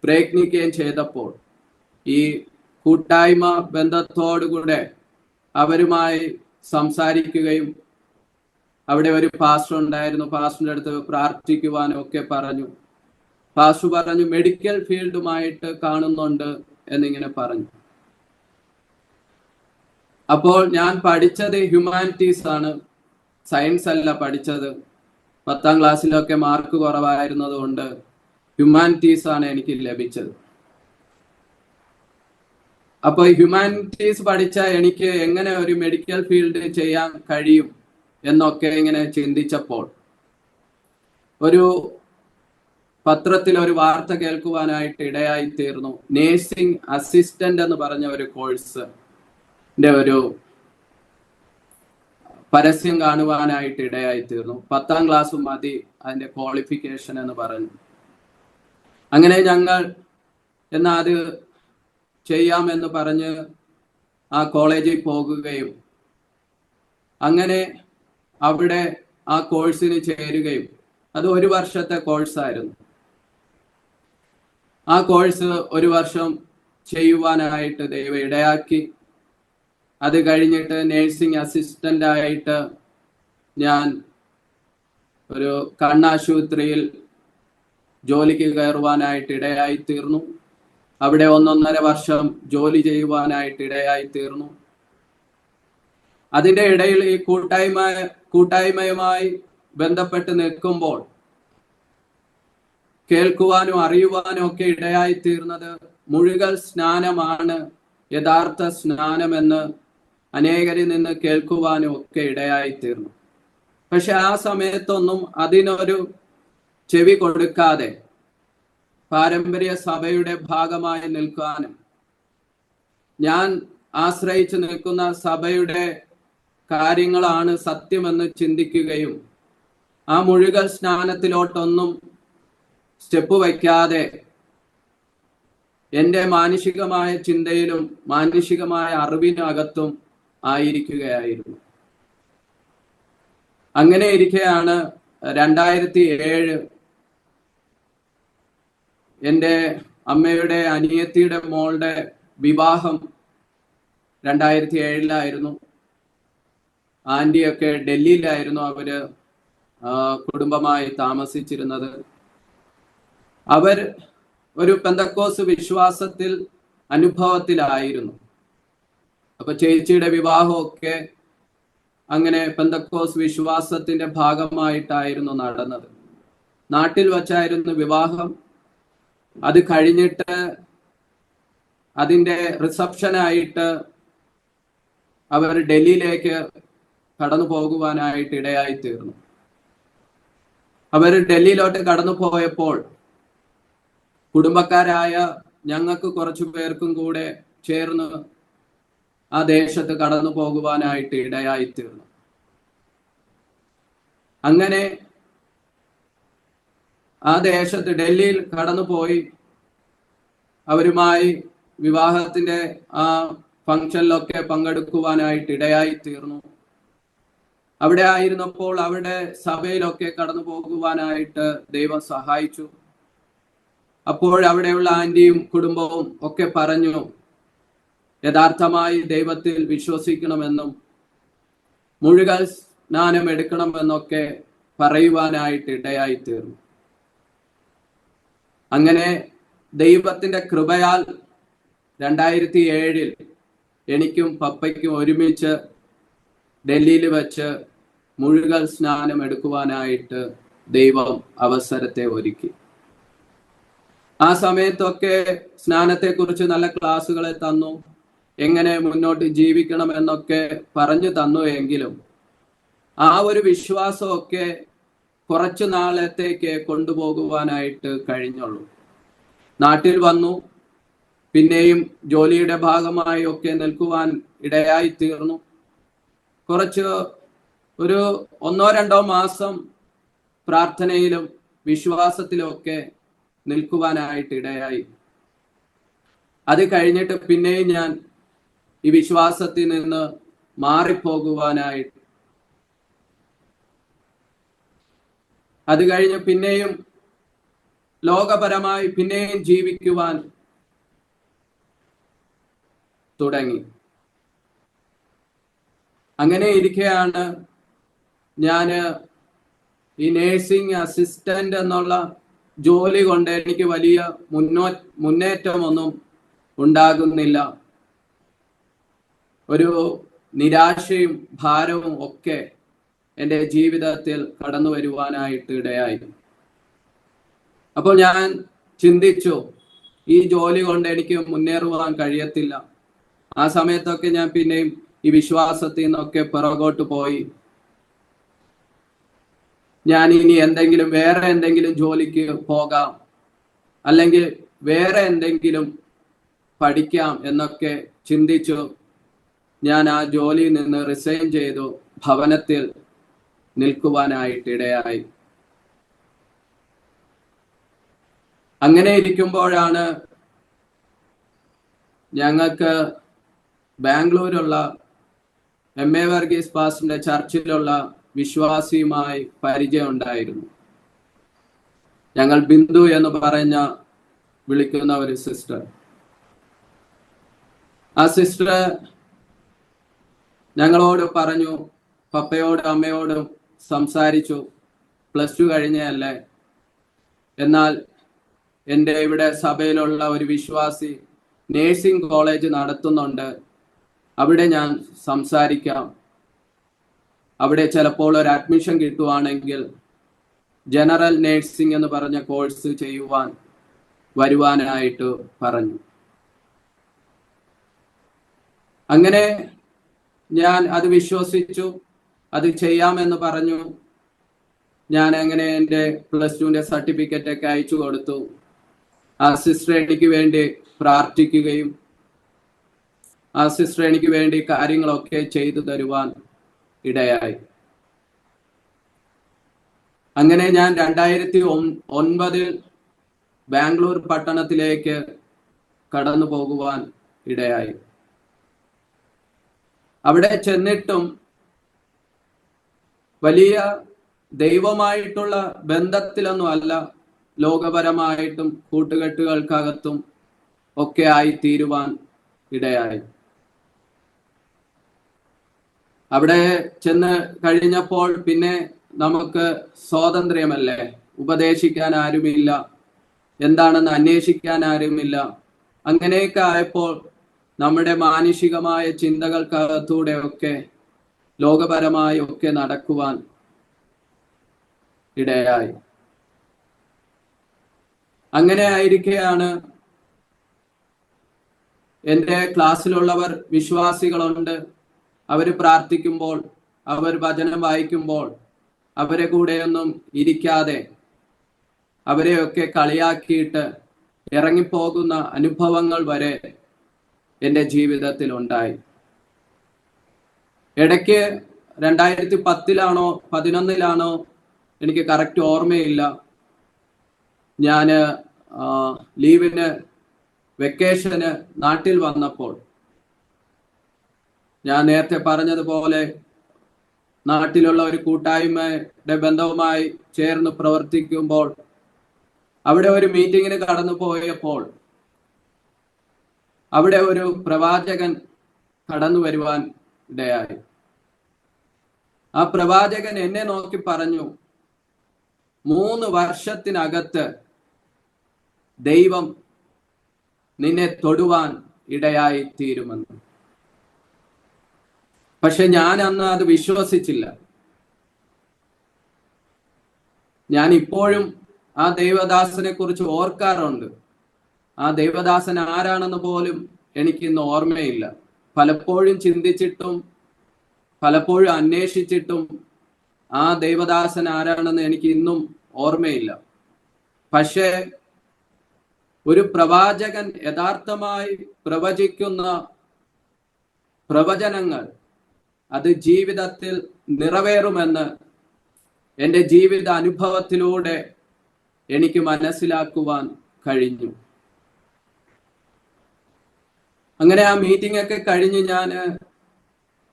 പ്രയത്നിക്കുകയും ചെയ്തപ്പോൾ ഈ കൂട്ടായ്മ ബന്ധത്തോടുകൂടെ അവരുമായി സംസാരിക്കുകയും അവിടെ ഒരു പാസ്റ്റർ ഉണ്ടായിരുന്നു. പാസ്റ്ററിന്റെ അടുത്ത് പ്രാർത്ഥിക്കുവാനും ഒക്കെ പറഞ്ഞു. പാസ്റ്റർ പറഞ്ഞു മെഡിക്കൽ ഫീൽഡുമായിട്ട് കാണുന്നുണ്ട് എന്നിങ്ങനെ പറഞ്ഞു. അപ്പോൾ ഞാൻ പഠിച്ചത് ഹ്യൂമാനിറ്റീസ് ആണ്, സയൻസ് അല്ല പഠിച്ചത്. 10ാം ക്ലാസ്സിലൊക്കെ മാർക്ക് കുറവായിരുന്നത് കൊണ്ട് ഹ്യൂമാനിറ്റീസ് ആണ് എനിക്ക് ലഭിച്ചത്. അപ്പോൾ ഹ്യൂമാനിറ്റീസ് പഠിച്ച എനിക്ക് എങ്ങനെ ഒരു മെഡിക്കൽ ഫീൽഡ് ചെയ്യാൻ കഴിയും എന്നൊക്കെ ഇങ്ങനെ ചിന്തിച്ചപ്പോൾ ഒരു പത്രത്തിൽ ഒരു വാർത്ത കേൾക്കുവാനായിട്ട് ഇടയായി തീർന്നു. നേഴ്സിംഗ് അസിസ്റ്റന്റ് എന്ന് പറഞ്ഞ ഒരു കോഴ്സിന്റെ ഒരു പരസ്യം കാണുവാനായിട്ട് ഇടയായി തീർന്നു. 10ാം ക്ലാസ് മതി അതിന്റെ ക്വാളിഫിക്കേഷൻ എന്ന് പറഞ്ഞു. അങ്ങനെ ഞങ്ങൾ എന്നാൽ അത് ചെയ്യാമെന്ന് പറഞ്ഞ് ആ കോളേജിൽ പോകുകയും അങ്ങനെ അവിടെ ആ കോഴ്സിന് ചേരുകയും, അത് 1 വർഷത്തെ കോഴ്സായിരുന്നു. ആ കോഴ്സ് 1 വർഷം ചെയ്യുവാനായിട്ട് ദൈവം ഇടയാക്കി. അത് കഴിഞ്ഞിട്ട് നേഴ്സിംഗ് അസിസ്റ്റന്റ് ആയിട്ട് ഞാൻ ഒരു കണ്ണാശുപത്രിയിൽ ജോലിക്ക് കയറുവാനായിട്ട് ഇടയായി തീർന്നു. അവിടെ 1.5 വർഷം ജോലി ചെയ്യുവാനായിട്ട് ഇടയായി തീർന്നു. അതിന്റെ ഇടയിൽ ഈ കൂട്ടായ്മയുമായി ബന്ധപ്പെട്ട് നിൽക്കുമ്പോൾ കേൾക്കുവാനും അറിയുവാനും ഒക്കെ ഇടയായി തീർന്നത് മുഴുകൽ സ്നാനമാണ് യഥാർത്ഥ സ്നാനമെന്ന് അനേകരിൽ നിന്ന് കേൾക്കുവാനും ഒക്കെ ഇടയായി തീർന്നു. പക്ഷെ ആ സമയത്തൊന്നും അതിനൊരു ചെവി കൊടുക്കാതെ പാരമ്പര്യ സഭയുടെ ഭാഗമായി നിൽക്കാനും ഞാൻ ആശ്രയിച്ചു നിൽക്കുന്ന സഭയുടെ കാര്യങ്ങളാണ് സത്യമെന്ന് ചിന്തിക്കുകയും ആ മുഴുകൽ സ്നാനത്തിലോട്ടൊന്നും സ്റ്റെപ്പ് വയ്ക്കാതെ എൻ്റെ മാനുഷികമായ ചിന്തയിലും മാനുഷികമായ അറിവിനകത്തും ആയിരിക്കുകയായിരുന്നു. അങ്ങനെ ഇരിക്കെയാണ് 2007 എൻ്റെ അമ്മയുടെ അനിയത്തിയുടെ മോളുടെ വിവാഹം 2007 ആന്റിയൊക്കെ ഡൽഹിയിലായിരുന്നു അവര് കുടുംബമായി താമസിച്ചിരുന്നത്. അവർ ഒരു പെന്തക്കോസ് വിശ്വാസത്തിൽ അനുഭവത്തിലായിരുന്നു. അപ്പൊ ചേച്ചിയുടെ വിവാഹമൊക്കെ അങ്ങനെ പെന്തക്കോസ് വിശ്വാസത്തിന്റെ ഭാഗമായിട്ടായിരുന്നു നടന്നത്. നാട്ടിൽ വച്ചായിരുന്നു വിവാഹം. അത് കഴിഞ്ഞിട്ട് അതിന്റെ റിസപ്ഷനായിട്ട് അവർ ഡൽഹിയിലേക്ക് കടന്നു പോകുവാനായിട്ട് ഇടയായി തീർന്നു. അവർ ഡൽഹിയിലോട്ട് കടന്നു പോയപ്പോൾ കുടുംബക്കാരായ ഞങ്ങൾക്ക് കുറച്ചു പേർക്കും കൂടെ ചേർന്ന് ആ ദേശത്ത് കടന്നു പോകുവാനായിട്ട് ഇടയായി തീർന്നു. അങ്ങനെ ആ ദേശത്ത് ഡൽഹിയിൽ കടന്നുപോയി അവരുമായി വിവാഹത്തിന്റെ ആ ഫംഗ്ഷനിലൊക്കെ പങ്കെടുക്കുവാനായിട്ട് ഇടയായി തീർന്നു. അവിടെ ആയിരുന്നപ്പോൾ അവിടെ സഭയിലൊക്കെ കടന്നു പോകുവാനായിട്ട് ദൈവം സഹായിച്ചു. അപ്പോൾ അവിടെയുള്ള ആന്റിയും കുടുംബവും ഒക്കെ പറഞ്ഞു യഥാർത്ഥമായി ദൈവത്തിൽ വിശ്വസിക്കണമെന്നും മുഴുകൽ സ്നാനം എടുക്കണമെന്നൊക്കെ പറയുവാനായിട്ട് ഇടയായി തീർന്നു. അങ്ങനെ ദൈവത്തിന്റെ കൃപയാൽ 2007 എനിക്കും പപ്പയ്ക്കും ഒരുമിച്ച് ഡൽഹിയിൽ വെച്ച് മുഴുകൽ സ്നാനം എടുക്കുവാനായിട്ട് ദൈവം അവസരത്തെ ഒരുക്കി. ആ സമയത്തൊക്കെ സ്നാനത്തെക്കുറിച്ച് നല്ല ക്ലാസ്സുകളെ തന്നു, എങ്ങനെ മുന്നോട്ട് ജീവിക്കണം എന്നൊക്കെ പറഞ്ഞു തന്നു. എങ്കിലും ആ ഒരു വിശ്വാസമൊക്കെ കുറച്ചു നാളത്തേക്ക് കൊണ്ടുപോകുവാനായിട്ട് കഴിഞ്ഞുള്ളൂ. നാട്ടിൽ വന്നു, പിന്നെയും ജോലിയുടെ ഭാഗമായി ഒക്കെ നിൽക്കുവാൻ ഇടയായി തീർന്നു. ഒരു 1-2 മാസം പ്രാർത്ഥനയിലും വിശ്വാസത്തിലും ഒക്കെ നിൽക്കുവാനായിട്ട് ഇടയായി. അത് കഴിഞ്ഞിട്ട് പിന്നെയും ഞാൻ ഈ വിശ്വാസത്തിൽ നിന്ന് മാറിപ്പോകുവാനായിട്ട്, അത് കഴിഞ്ഞ് പിന്നെയും ലോകപരമായി പിന്നെയും ജീവിക്കുവാൻ തുടങ്ങി. അങ്ങനെ ഇരിക്കെയാണ് ഞാൻ ഈ നേഴ്സിംഗ് അസിസ്റ്റന്റ് എന്നുള്ള ജോലി കൊണ്ട് എനിക്ക് വലിയ മുന്നേറ്റമൊന്നും ഉണ്ടാകുന്നില്ല. ഒരു നിരാശയും ഭാരവും ഒക്കെ എൻ്റെ ജീവിതത്തിൽ കടന്നു വരുവാനായിട്ട് ഇടയായി. അപ്പോൾ ഞാൻ ചിന്തിച്ചു, ഈ ജോലി കൊണ്ട് എനിക്ക് മുന്നേറുവാൻ കഴിയത്തില്ല. ആ സമയത്തൊക്കെ ഞാൻ പിന്നെയും ഈ വിശ്വാസത്തിൽ നിന്നൊക്കെ പുറകോട്ട് പോയി. ഞാൻ ഇനി വേറെ എന്തെങ്കിലും ജോലിക്ക് പോകാം, അല്ലെങ്കിൽ വേറെ എന്തെങ്കിലും പഠിക്കാം എന്നൊക്കെ ചിന്തിച്ചു. ഞാൻ ആ ജോലിയിൽ നിന്ന് റിസൈൻ ചെയ്തു ഭവനത്തിൽ നിൽക്കുവാനായിട്ട് ഇടയായി. അങ്ങനെ ഇരിക്കുമ്പോഴാണ് ഞങ്ങൾക്ക് ബാംഗ്ലൂരുള്ള MA വർഗീസ് പാസ്റ്ററിന്റെ ചർച്ചിലുള്ള വിശ്വാസിയുമായി പരിചയം ഉണ്ടായിരുന്നു. ഞങ്ങൾ ബിന്ദു എന്ന് വിളിക്കുന്ന ഒരു സിസ്റ്റർ. ആ സിസ്റ്റർ ഞങ്ങളോട് പറഞ്ഞു, പപ്പയോടും അമ്മയോടും സംസാരിച്ചു, +2 കഴിഞ്ഞല്ലേ, എന്നാൽ എൻ്റെ ഇവിടെ സഭയിലുള്ള ഒരു വിശ്വാസി നേഴ്സിംഗ് കോളേജ് നടത്തുന്നുണ്ട്, അവിടെ ഞാൻ സംസാരിക്കാം. അവിടെ ചിലപ്പോൾ ഒരു അഡ്മിഷൻ കിട്ടുവാണെങ്കിൽ ജനറൽ നേഴ്സിംഗ് എന്ന് പറഞ്ഞ കോഴ്സ് വരുവാനായിട്ട് പറഞ്ഞു. അങ്ങനെ ഞാൻ അത് വിശ്വസിച്ചു, അത് ചെയ്യാമെന്ന് പറഞ്ഞു. ഞാൻ അങ്ങനെ എൻ്റെ +2ന്റെ സർട്ടിഫിക്കറ്റ് ഒക്കെ അയച്ചു കൊടുത്തു. ആ സിസ്റ്റർ എനിക്ക് വേണ്ടി പ്രാർത്ഥിക്കുകയും ആ സിസ്റ്റർ എനിക്ക് വേണ്ടി കാര്യങ്ങളൊക്കെ ചെയ്തു തരുവാൻ ഇടയായി. അങ്ങനെ ഞാൻ 2009 ബാംഗ്ലൂർ പട്ടണത്തിലേക്ക് കടന്നു പോകുവാൻ ഇടയായി. അവിടെ ചെന്നിട്ടും വലിയ ദൈവമായിട്ടുള്ള ബന്ധത്തിലൊന്നും അല്ല, ലോകപരമായിട്ടും കൂട്ടുകെട്ടുകൾക്കകത്തും ഒക്കെ ആയി തീരുവാൻ ഇടയായി. അവിടെ ചെന്ന് കഴിഞ്ഞപ്പോൾ പിന്നെ നമുക്ക് സ്വാതന്ത്ര്യമല്ലേ, ഉപദേശിക്കാൻ ആരുമില്ല, എന്താണെന്ന് അന്വേഷിക്കാൻ ആരുമില്ല. അങ്ങനെയൊക്കെ ആയപ്പോൾ നമ്മുടെ മാനുഷികമായ ചിന്തകൾക്കകത്തൂടെ ഒക്കെ ലോകപരമായി ഒക്കെ നടക്കുവാൻ ഇടയായി. അങ്ങനെ ആയിരിക്കെയാണ് എൻ്റെ ക്ലാസ്സിലുള്ളവർ വിശ്വാസികളുണ്ട്. അവർ പ്രാർത്ഥിക്കുമ്പോൾ, അവർ വചനം വായിക്കുമ്പോൾ അവരെ കൂടെയൊന്നും ഇരിക്കാതെ അവരെയൊക്കെ കളിയാക്കിയിട്ട് ഇറങ്ങിപ്പോകുന്ന അനുഭവങ്ങൾ വരെ എൻ്റെ ജീവിതത്തിൽ ഉണ്ടായി. ഇടയ്ക്ക് 2010 11 എനിക്ക് കറക്റ്റ് ഓർമ്മയില്ല, ഞാൻ ലീവിന് വെക്കേഷന് നാട്ടിൽ വന്നപ്പോൾ, ഞാൻ നേരത്തെ പറഞ്ഞതുപോലെ നാട്ടിലുള്ള ഒരു കൂട്ടായ്മയുടെ ബന്ധവുമായി ചേർന്ന് പ്രവർത്തിക്കുമ്പോൾ അവിടെ ഒരു മീറ്റിങ്ങിന് കടന്നു പോയപ്പോൾ അവിടെ ഒരു പ്രവാചകൻ കടന്നു വരുവാൻ ഇടയായി. ആ പ്രവാചകൻ എന്നെ നോക്കി പറഞ്ഞു, 3 വർഷത്തിനകത്ത് ദൈവം നിന്നെ തൊടുവാൻ ഇടയായി തീരുമെന്ന്. പക്ഷെ ഞാൻ അന്ന് അത് വിശ്വസിച്ചില്ല. ഞാൻ ഇപ്പോഴും ആ ദൈവദാസനെ കുറിച്ച് ഓർക്കാറുണ്ട്. ആ ദൈവദാസൻ ആരാണെന്ന് പോലും എനിക്ക് ഇന്ന് ഓർമ്മയില്ല. പലപ്പോഴും ചിന്തിച്ചിട്ടും പലപ്പോഴും അന്വേഷിച്ചിട്ടും ആ ദൈവദാസൻ ആരാണെന്ന് എനിക്ക് ഇന്നും ഓർമ്മയില്ല. പക്ഷേ ഒരു പ്രവാചകൻ യഥാർത്ഥമായി പ്രവചിക്കുന്ന പ്രവചനങ്ങൾ അത് ജീവിതത്തിൽ നിറവേറുമെന്ന് എൻ്റെ ജീവിത അനുഭവത്തിലൂടെ എനിക്ക് മനസ്സിലാക്കുവാൻ കഴിഞ്ഞു. അങ്ങനെ ആ മീറ്റിംഗ് ഒക്കെ കഴിഞ്ഞ് ഞാൻ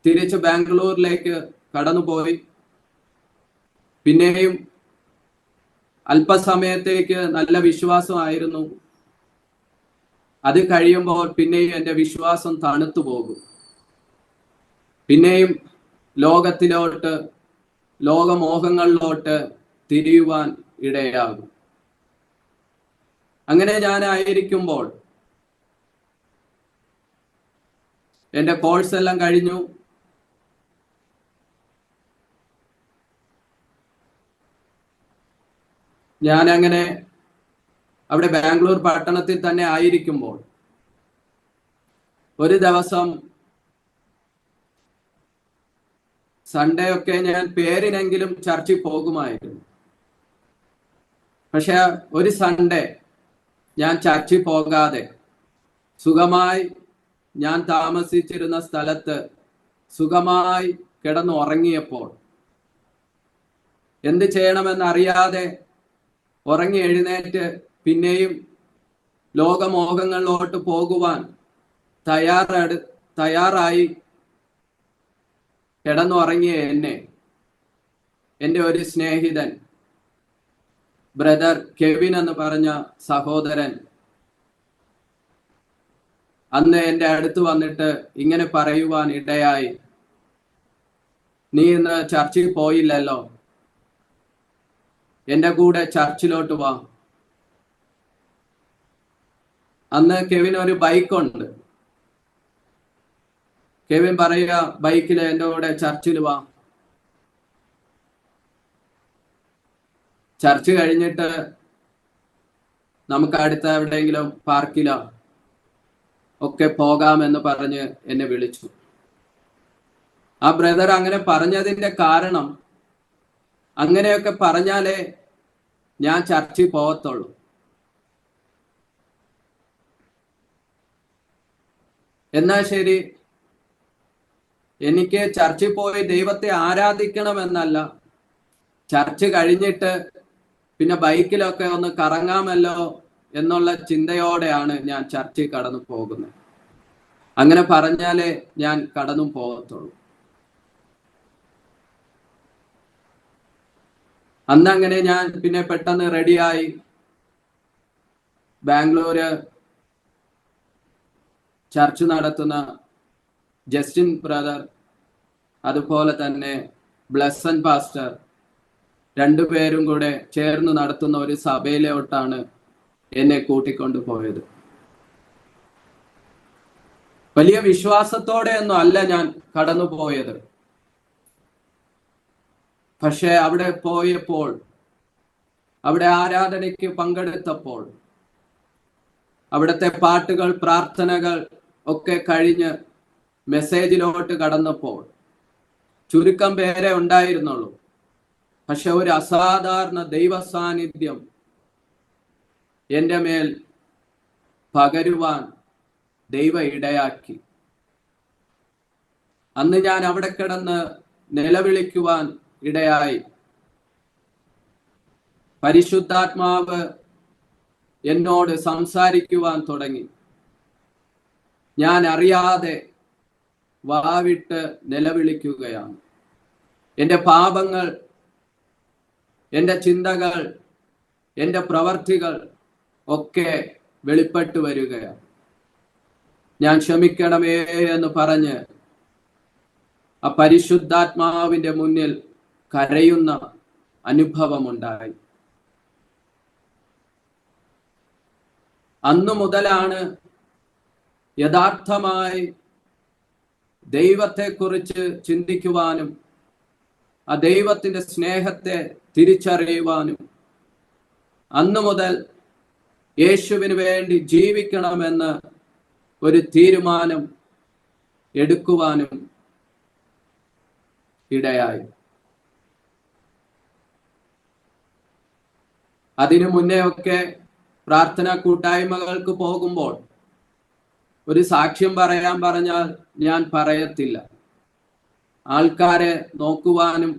തിരിച്ച് ബാംഗ്ലൂരിലേക്ക് കടന്നുപോയി. പിന്നെയും അല്പസമയത്തേക്ക് നല്ല വിശ്വാസമായിരുന്നു. അത് കഴിയുമ്പോൾ പിന്നെയും എൻ്റെ വിശ്വാസം തണുത്തു പോകും. പിന്നെയും ലോകമോഹങ്ങളിലോട്ട് തിരിയുവാൻ ഇടയാകും. അങ്ങനെ ഞാനായിരിക്കുമ്പോൾ എൻ്റെ കോഴ്സ് എല്ലാം കഴിഞ്ഞു. ഞാനങ്ങനെ അവിടെ ബാംഗ്ലൂർ പട്ടണത്തിൽ തന്നെ ആയിരിക്കുമ്പോൾ ഒരു ദിവസം സൺഡേ ഒക്കെ ഞാൻ പേരിനെങ്കിലും ചർച്ചിൽ പോകുമായിരുന്നു. പക്ഷെ ഒരു സൺഡേ ഞാൻ ചർച്ചിൽ പോകാതെ സുഖമായി ഞാൻ താമസിച്ചിരുന്ന സ്ഥലത്ത് സുഖമായി കിടന്നുറങ്ങിയപ്പോൾ എന്ത് ചെയ്യണമെന്നറിയാതെ ഉറങ്ങി എഴുന്നേറ്റ് പിന്നെയും ലോകമോഹങ്ങളിലോട്ട് പോകുവാൻ തയ്യാറായി കിടന്നുറങ്ങിയ എന്നെ എൻ്റെ ഒരു സ്നേഹിതൻ, ബ്രദർ കെവിൻ എന്ന് പറഞ്ഞ സഹോദരൻ, അന്ന് എൻ്റെ അടുത്ത് വന്നിട്ട് ഇങ്ങനെ പറയുവാൻ ഇടയായി, നീ ഇന്ന് ചർച്ചിൽ പോയില്ലല്ലോ, എൻ്റെ കൂടെ ചർച്ചിലോട്ട് വാ. അന്ന് കെവിൻ ഒരു ബൈക്കുണ്ട്. കെവിൻ പറയുക, ബൈക്കിൽ എൻ്റെ കൂടെ ചർച്ചിൽ വാ. ചർച്ച് കഴിഞ്ഞിട്ട് നമുക്ക് അടുത്ത എവിടെയെങ്കിലും പാർക്കിലോ ഒക്കെ പോകാമെന്ന് പറഞ്ഞ് എന്നെ വിളിച്ചു. ആ ബ്രദർ അങ്ങനെ പറഞ്ഞതിന്റെ കാരണം, അങ്ങനെയൊക്കെ പറഞ്ഞാലേ ഞാൻ ചർച്ചിൽ പോകത്തുള്ളൂ. എന്നാ ശരി, എനിക്ക് ചർച്ചിൽ പോയി ദൈവത്തെ ആരാധിക്കണമെന്നല്ല, ചർച്ച് കഴിഞ്ഞിട്ട് പിന്നെ ബൈക്കിലൊക്കെ ഒന്ന് കറങ്ങാമല്ലോ എന്നുള്ള ചിന്തയോടെയാണ് ഞാൻ ചർച്ചിൽ കടന്നു പോകുന്നത്. അങ്ങനെ പറഞ്ഞാലേ ഞാൻ കടന്നു പോകത്തുള്ളൂ. അന്നങ്ങനെ ഞാൻ പിന്നെ പെട്ടെന്ന് റെഡിയായി ബാംഗ്ലൂര് ചർച്ച് നടത്തുന്ന ജസ്റ്റിൻ ബ്രദർ, അതുപോലെ തന്നെ ബ്ലസ്സൻ പാസ്റ്റർ, രണ്ടുപേരും കൂടെ ചേർന്ന് നടത്തുന്ന ഒരു സഭയിലോട്ടാണ് എന്നെ കൂട്ടിക്കൊണ്ടു പോയത്. വലിയ വിശ്വാസത്തോടെയൊന്നും അല്ല ഞാൻ കടന്നു പോയത്. പക്ഷെ അവിടെ പോയപ്പോൾ, അവിടെ ആരാധനയ്ക്ക് പങ്കെടുത്തപ്പോൾ, അവിടുത്തെ പാട്ടുകൾ, പ്രാർത്ഥനകൾ ഒക്കെ കഴിഞ്ഞ് മെസ്സേജിലോട്ട് കടന്നപ്പോൾ ചുരുക്കം പേരെ ഉണ്ടായിരുന്നുള്ളൂ. പക്ഷെ ഒരു അസാധാരണ ദൈവ സാന്നിധ്യം എൻ്റെ മേൽ പകരുവാൻ ദൈവ ഇടയാക്കി. അന്ന് ഞാൻ അവിടെ കിടന്ന് നിലവിളിക്കുവാൻ ഇടയായി. പരിശുദ്ധാത്മാവ് എന്നോട് സംസാരിക്കുവാൻ തുടങ്ങി. ഞാൻ അറിയാതെ വാവിട്ട് നിലവിളിക്കുകയാണ്. എൻ്റെ പാപങ്ങൾ, എൻ്റെ ചിന്തകൾ, എൻ്റെ പ്രവർത്തികൾ ഒക്കെ വെളിപ്പെട്ടു വരികയാണ്. ഞാൻ ക്ഷമിക്കണമേ എന്ന് പറഞ്ഞ് ആ പരിശുദ്ധാത്മാവിൻ്റെ മുന്നിൽ കരയുന്ന അനുഭവമുണ്ടായി. അന്നു മുതലാണ് യഥാർത്ഥമായി ദൈവത്തെക്കുറിച്ച് ചിന്തിക്കുവാനും ആ ദൈവത്തിന്റെ സ്നേഹത്തെ തിരിച്ചറിയുവാനും, അന്നു മുതൽ യേശുവിന് വേണ്ടി ജീവിക്കണമെന്ന് ഒരു തീരുമാനം എടുക്കുവാനും ഇടയായി. അതിനു മുന്നേ ഒക്കെ പ്രാർത്ഥനാ കൂട്ടായ്മകൾക്ക് പോകുമ്പോൾ ഒരു സാക്ഷ്യം പറയാൻ പറഞ്ഞാൽ ഞാൻ പറയത്തില്ല. ആൾക്കാരെ നോക്കുവാനും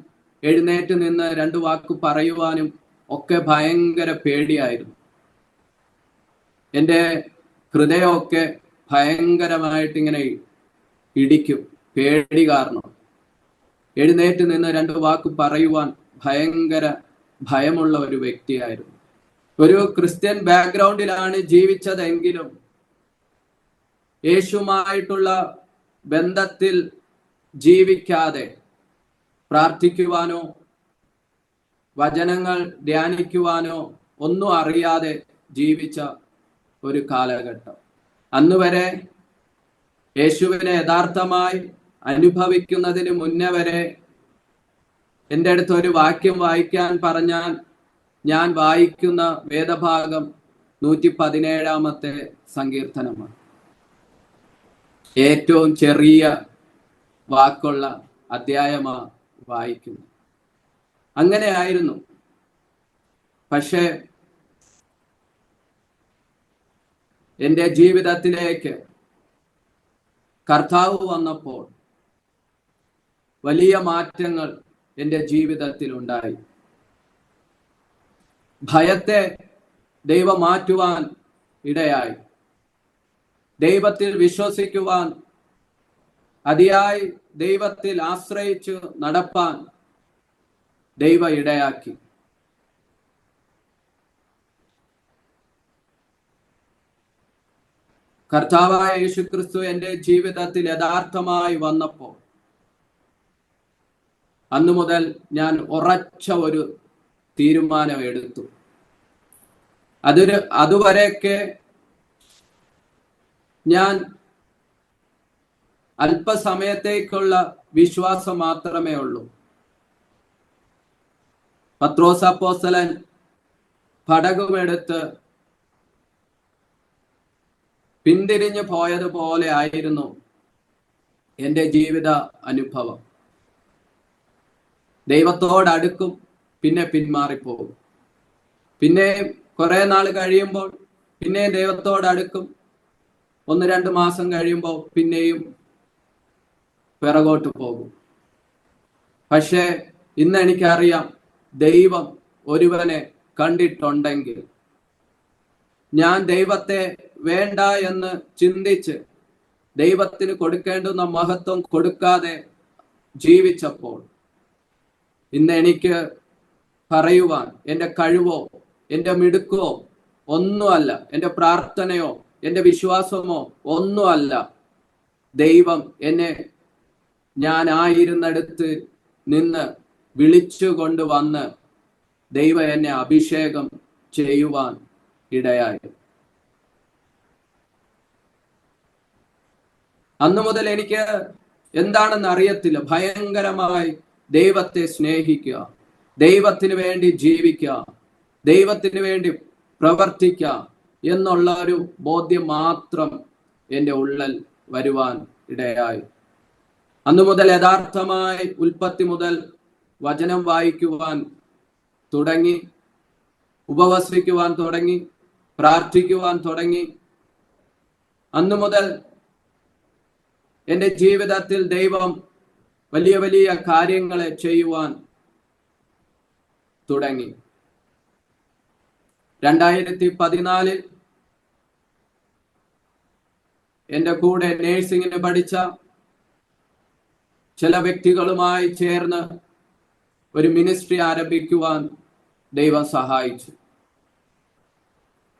എഴുന്നേറ്റ് നിന്ന് രണ്ടു വാക്ക് പറയുവാനും ഒക്കെ ഭയങ്കര പേടിയായിരുന്നു. എൻ്റെ ഹൃദയമൊക്കെ ഭയങ്കരമായിട്ട് ഇങ്ങനെ ഇടിക്കും, പേടി കാരണം. എഴുന്നേറ്റ് നിന്ന് രണ്ടു വാക്ക് പറയുവാൻ ഭയങ്കര ഭയമുള്ള ഒരു വ്യക്തിയായിരുന്നു. ഒരു ക്രിസ്ത്യൻ ബാക്ക്ഗ്രൗണ്ടിലാണ് ജീവിച്ചതെങ്കിലും യേശുവുമായിട്ടുള്ള ബന്ധത്തിൽ ജീവിക്കാതെ, പ്രാർത്ഥിക്കുവാനോ വചനങ്ങൾ ധ്യാനിക്കുവാനോ ഒന്നും അറിയാതെ ജീവിച്ച ഒരു കാലഘട്ടം. അന്ന് വരെ യേശുവിനെ യഥാർത്ഥമായി അനുഭവിക്കുന്നതിന് മുന്നേ വരെ എൻ്റെ അടുത്ത് ഒരു വാക്യം വായിക്കാൻ പറഞ്ഞാൽ ഞാൻ വായിക്കുന്ന വേദഭാഗം 117 സങ്കീർത്തനമാണ്. ഏറ്റവും ചെറിയ വാക്കുള്ള അധ്യായമാണ് വായിക്കുന്നത്. അങ്ങനെയായിരുന്നു. പക്ഷേ എൻ്റെ ജീവിതത്തിലേക്ക് കർത്താവ് വന്നപ്പോൾ വലിയ മാറ്റങ്ങൾ എൻ്റെ ജീവിതത്തിൽ ഉണ്ടായി. ഭയത്തെ ദൈവം മാറ്റുവാൻ ഇടയായി. ദൈവത്തിൽ വിശ്വസിക്കുവാൻ, അതിയായി ദൈവത്തിൽ ആശ്രയിച്ചു നടപ്പാൻ ദൈവം ഇടയാക്കി. കർത്താവായ യേശുക്രിസ്തു എൻ്റെ ജീവിതത്തിൽ യഥാർത്ഥമായി വന്നപ്പോൾ അന്നു മുതൽ ഞാൻ ഉറച്ച ഒരു തീരുമാനം എടുത്തു. അതുവരെയൊക്കെ ഞാൻ അല്പസമയത്തേക്കുള്ള വിശ്വാസം മാത്രമേ ഉള്ളൂ. പത്രോസ് അപ്പോസ്തലൻ പടകുമെടുത്ത് പിന്തിരിഞ്ഞു പോയതുപോലെ ആയിരുന്നു എൻ്റെ ജീവിത അനുഭവം. ദൈവത്തോടടുക്കും, പിന്നെ പിന്മാറിപ്പോകും. പിന്നെ കുറെ നാൾ കഴിയുമ്പോൾ പിന്നെയും ദൈവത്തോടടുക്കും. 1-2 മാസം കഴിയുമ്പോൾ പിന്നെയും പിറകോട്ട് പോകും. പക്ഷേ ഇന്ന് എനിക്കറിയാം, ദൈവം ഒരുവനെ കണ്ടിട്ടുണ്ടെങ്കിൽ ഞാൻ ദൈവത്തെ വേണ്ട എന്ന് ചിന്തിച്ച് ദൈവത്തിന് കൊടുക്കേണ്ടുന്ന മഹത്വം കൊടുക്കാതെ ജീവിച്ചപ്പോൾ ഇന്ന് എനിക്ക് പറയുവാൻ എൻ്റെ കഴിവോ എൻ്റെ മിടുക്കോ ഒന്നുമല്ല, എൻ്റെ പ്രാർത്ഥനയോ എൻ്റെ വിശ്വാസമോ ഒന്നുമല്ല. ദൈവം എന്നെ ഞാൻ ആയിരുന്നിടത്ത് നിന്ന് വിളിച്ചു കൊണ്ടുവന്ന് ദൈവം എന്നെ അഭിഷേകം ചെയ്യുവാൻ ഇടയായി. അന്നു മുതൽ എനിക്ക് എന്താണെന്ന് അറിയത്തില്ല. ഭയങ്കരമായി ദൈവത്തെ സ്നേഹിക്കുക, ദൈവത്തിന് വേണ്ടി ജീവിക്കുക, ദൈവത്തിന് വേണ്ടി പ്രവർത്തിക്കുക എന്നുള്ള ഒരു ബോധ്യം മാത്രം എൻ്റെ ഉള്ളിൽ വരുവാൻ ഇടയായി. അന്നു മുതൽ യഥാർത്ഥമായി ഉൽപ്പത്തി മുതൽ വചനം വായിക്കുവാൻ തുടങ്ങി, ഉപവസിക്കുവാൻ തുടങ്ങി, പ്രാർത്ഥിക്കുവാൻ തുടങ്ങി. അന്നു മുതൽ എൻ്റെ ജീവിതത്തിൽ ദൈവം വലിയ വലിയ കാര്യങ്ങളെ ചെയ്യുവാൻ തുടങ്ങി. 2014 എൻ്റെ കൂടെ നേഴ്സിംഗിന് പഠിച്ച ചില വ്യക്തികളുമായി ചേർന്ന് ഒരു മിനിസ്ട്രി ആരംഭിക്കുവാൻ ദൈവം സഹായിച്ചു.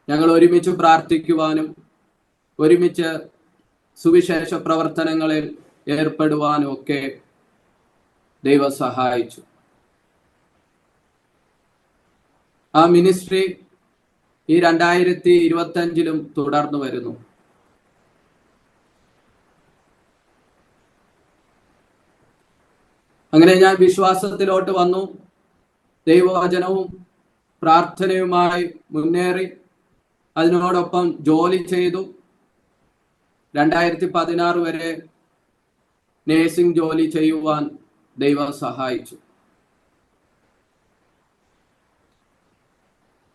ഞങ്ങൾ ഒരുമിച്ച് പ്രാർത്ഥിക്കുവാനും ഒരുമിച്ച് സുവിശേഷ പ്രവർത്തനങ്ങളിൽ ഏർപ്പെടുവാനും ഒക്കെ ദൈവം സഹായിച്ചു. ആ മിനിസ്ട്രി ഈ 2025 തുടർന്നു വരുന്നു. അങ്ങനെ ഞാൻ വിശ്വാസത്തിലോട്ട് വന്നു. ദൈവവചനവും പ്രാർത്ഥനയുമായി മുന്നേറി അതിനോടൊപ്പം ജോലി ചെയ്തു. 2016 വരെ നേഴ്സിംഗ് ജോലി ചെയ്യുവാൻ ദൈവം സഹായിച്ചു.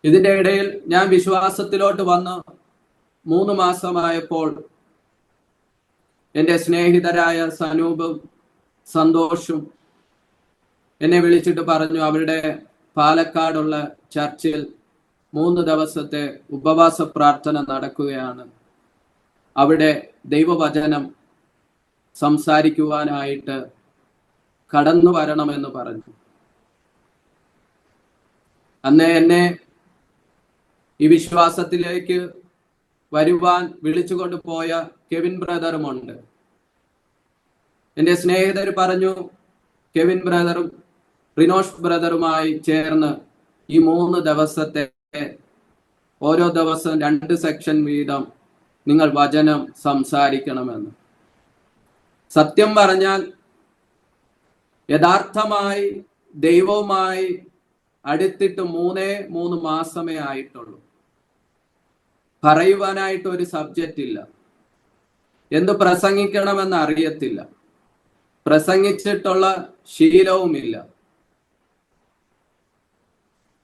ഇതിന്റെ ഇടയിൽ ഞാൻ വിശ്വാസത്തിലോട്ട് വന്ന് 3 മാസമായപ്പോൾ എൻ്റെ സ്നേഹിതരായ സനൂപും സന്തോഷും എന്നെ വിളിച്ചിട്ട് പറഞ്ഞു, അവരുടെ പാലക്കാടുള്ള ചർച്ചിൽ 3 ദിവസത്തെ ഉപവാസ പ്രാർത്ഥന നടക്കുകയാണ്, അവിടെ ദൈവവചനം സംസാരിക്കുവാനായിട്ട് കടന്നു വരണമെന്ന് പറഞ്ഞു. അന്ന് എന്നെ ഈ വിശ്വാസത്തിലേക്ക് വരുവാൻ വിളിച്ചുകൊണ്ട് പോയ കെവിൻ ബ്രദറുമുണ്ട്. എൻ്റെ സ്നേഹിതർ പറഞ്ഞു, കെവിൻ ബ്രദറും റിനോഷ് ബ്രദറുമായി ചേർന്ന് ഈ 3 ദിവസത്തെ ഓരോ ദിവസം 2 സെക്ഷൻ വീതം നിങ്ങൾ വചനം സംസാരിക്കണമെന്ന്. സത്യം പറഞ്ഞാൽ യഥാർത്ഥമായി ദൈവവുമായി അടുത്തിട്ട് 3 മാസമേ ആയിട്ടുള്ളൂ. പറയുവാനായിട്ട് ഒരു സബ്ജക്റ്റ് ഇല്ല. എന്ത് പ്രസംഗിക്കണമെന്ന് അറിയത്തില്ല. പ്രസംഗിച്ചിട്ടുള്ള ശീലവുമില്ല.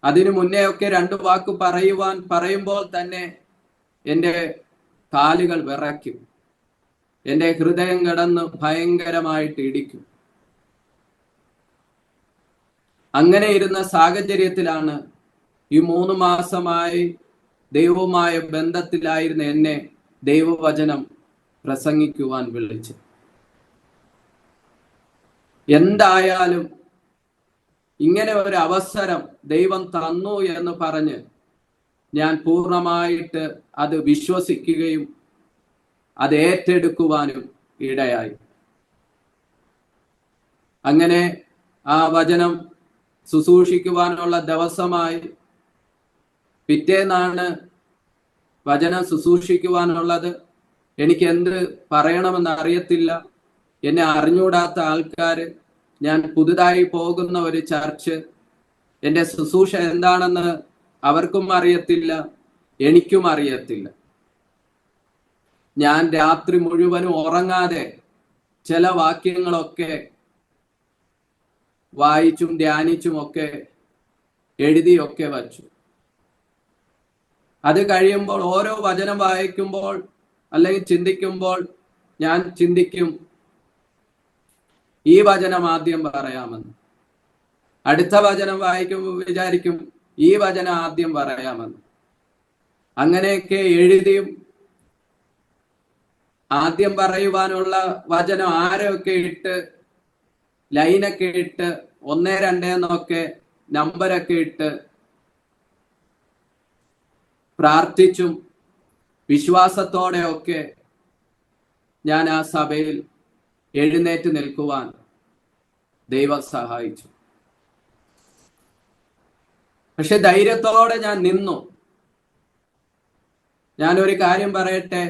അതിനു മുന്നേ ഒക്കെ 2 വാക്ക് പറയുമ്പോൾ തന്നെ എൻ്റെ കാലുകൾ വിറയ്ക്കും, എൻ്റെ ഹൃദയം കിടന്ന് ഭയങ്കരമായിട്ട് ഇടിക്കും. അങ്ങനെ ഇരുന്ന സാഹചര്യത്തിലാണ് ഈ 3 മാസമായി ദൈവവുമായ ബന്ധത്തിലായിരുന്ന എന്നെ ദൈവവചനം പ്രസംഗിക്കുവാൻ വിളിച്ചു. എന്തായാലും ഇങ്ങനെ ഒരു അവസരം ദൈവം തന്നു എന്ന് പറഞ്ഞ് ഞാൻ പൂർണ്ണമായിട്ട് അത് വിശ്വസിക്കുകയും അത് ഏറ്റെടുക്കുവാനും ഇടയായി. അങ്ങനെ ആ വചനം ശുശ്രൂഷിക്കുവാനുള്ള ദിവസമായി. പിറ്റേന്നാണ് വചനം ശുശ്രൂഷിക്കുവാനുള്ളത്. എനിക്ക് എന്ത് പറയണമെന്ന് അറിയത്തില്ല. എന്നെ അറിഞ്ഞൂടാത്ത ആൾക്കാര്, ഞാൻ പുതുതായി പോകുന്ന ഒരു ചർച്ച്, എൻ്റെ ശുശ്രൂഷ എന്താണെന്ന് അവർക്കും അറിയത്തില്ല, എനിക്കും അറിയത്തില്ല. ഞാൻ രാത്രി മുഴുവനും ഉറങ്ങാതെ ചില വാക്യങ്ങളൊക്കെ വായിച്ചും ധ്യാനിച്ചും ഒക്കെ എഴുതിയൊക്കെ വച്ചു. അത് കഴിയുമ്പോൾ ഓരോ വചനം വായിക്കുമ്പോൾ അല്ലെങ്കിൽ ചിന്തിക്കുമ്പോൾ ഞാൻ ചിന്തിക്കും, ഈ വചനം ആദ്യം പറയാമെന്ന്. അടുത്ത വചനം വായിക്കുമ്പോൾ വിചാരിക്കും, ഈ വചനം ആദ്യം പറയാമെന്ന്. അങ്ങനെയൊക്കെ എഴുതിയും ആദ്യം പറയുവാനുള്ള വചനം ആരൊക്കെ ഇട്ട് ലൈനൊക്കെ ഇട്ട് 1, 2 എന്നൊക്കെ നമ്പരൊക്കെ ഇട്ട് പ്രാർത്ഥിച്ചും വിശ്വാസത്തോടെ ഒക്കെ ഞാൻ ആ സഭയിൽ എഴുന്നേറ്റ് നിൽക്കുവാൻ ദൈവം സഹായിച്ചു. പക്ഷെ ധൈര്യത്തോടെ ഞാൻ നിന്നു. ഞാനൊരു കാര്യം പറയട്ടെ,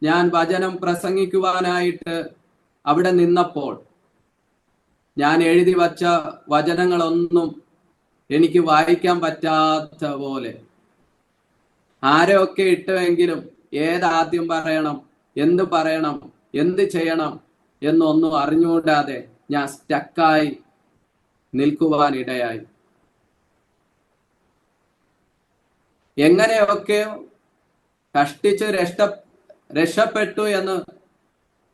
ഞാൻ വചനം പ്രസംഗിക്കുവാനായിട്ട് അവിടെ നിന്നപ്പോൾ ഞാൻ എഴുതി വച്ച വചനങ്ങളൊന്നും എനിക്ക് വായിക്കാൻ പറ്റാത്ത പോലെ, ആരൊക്കെ ഇട്ടുവെങ്കിലും ഏതാദ്യം പറയണം, എന്ത് പറയണം, എന്ത് ചെയ്യണം എന്നൊന്നും അറിഞ്ഞുകൂടാതെ ഞാൻ സ്റ്റക്കായി നിൽക്കുവാൻ ഇടയായി. എങ്ങനെയൊക്കെ കഷ്ടിച്ച് രക്ഷപ്പെട്ടു എന്ന്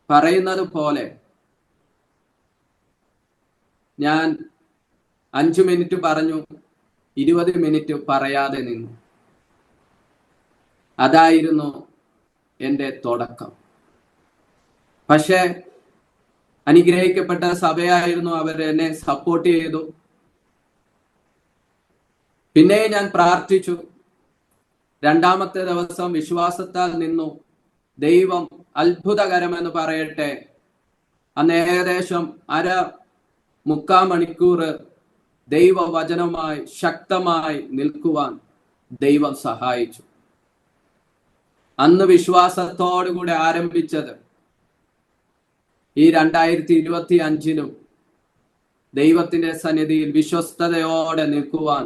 പറയുന്നത് പോലെ ഞാൻ 5 മിനിറ്റ് പറഞ്ഞു, 20 മിനിറ്റ് പറയാതെ നിന്നു. അതായിരുന്നു എൻ്റെ തുടക്കം. പക്ഷെ അനുഗ്രഹിക്കപ്പെട്ട സഭയായിരുന്നു, അവർ എന്നെ സപ്പോർട്ട് ചെയ്തു. പിന്നെ ഞാൻ പ്രാർത്ഥിച്ചു. 2-ാമത്തെ ദിവസം വിശ്വാസത്താൽ നിന്നു. ദൈവം അത്ഭുതകരമെന്ന് പറയട്ടെ, അന്ന് ഏകദേശം 3/4 മണിക്കൂർ ദൈവവചനമായി ശക്തമായി നിൽക്കുവാൻ ദൈവം സഹായിച്ചു. അന്ന് വിശ്വാസത്തോടുകൂടെ ആരംഭിച്ചത് ഈ 2025-ലും ദൈവത്തിന്റെ സന്നിധിയിൽ വിശ്വസ്തയോടെ നിൽക്കുവാൻ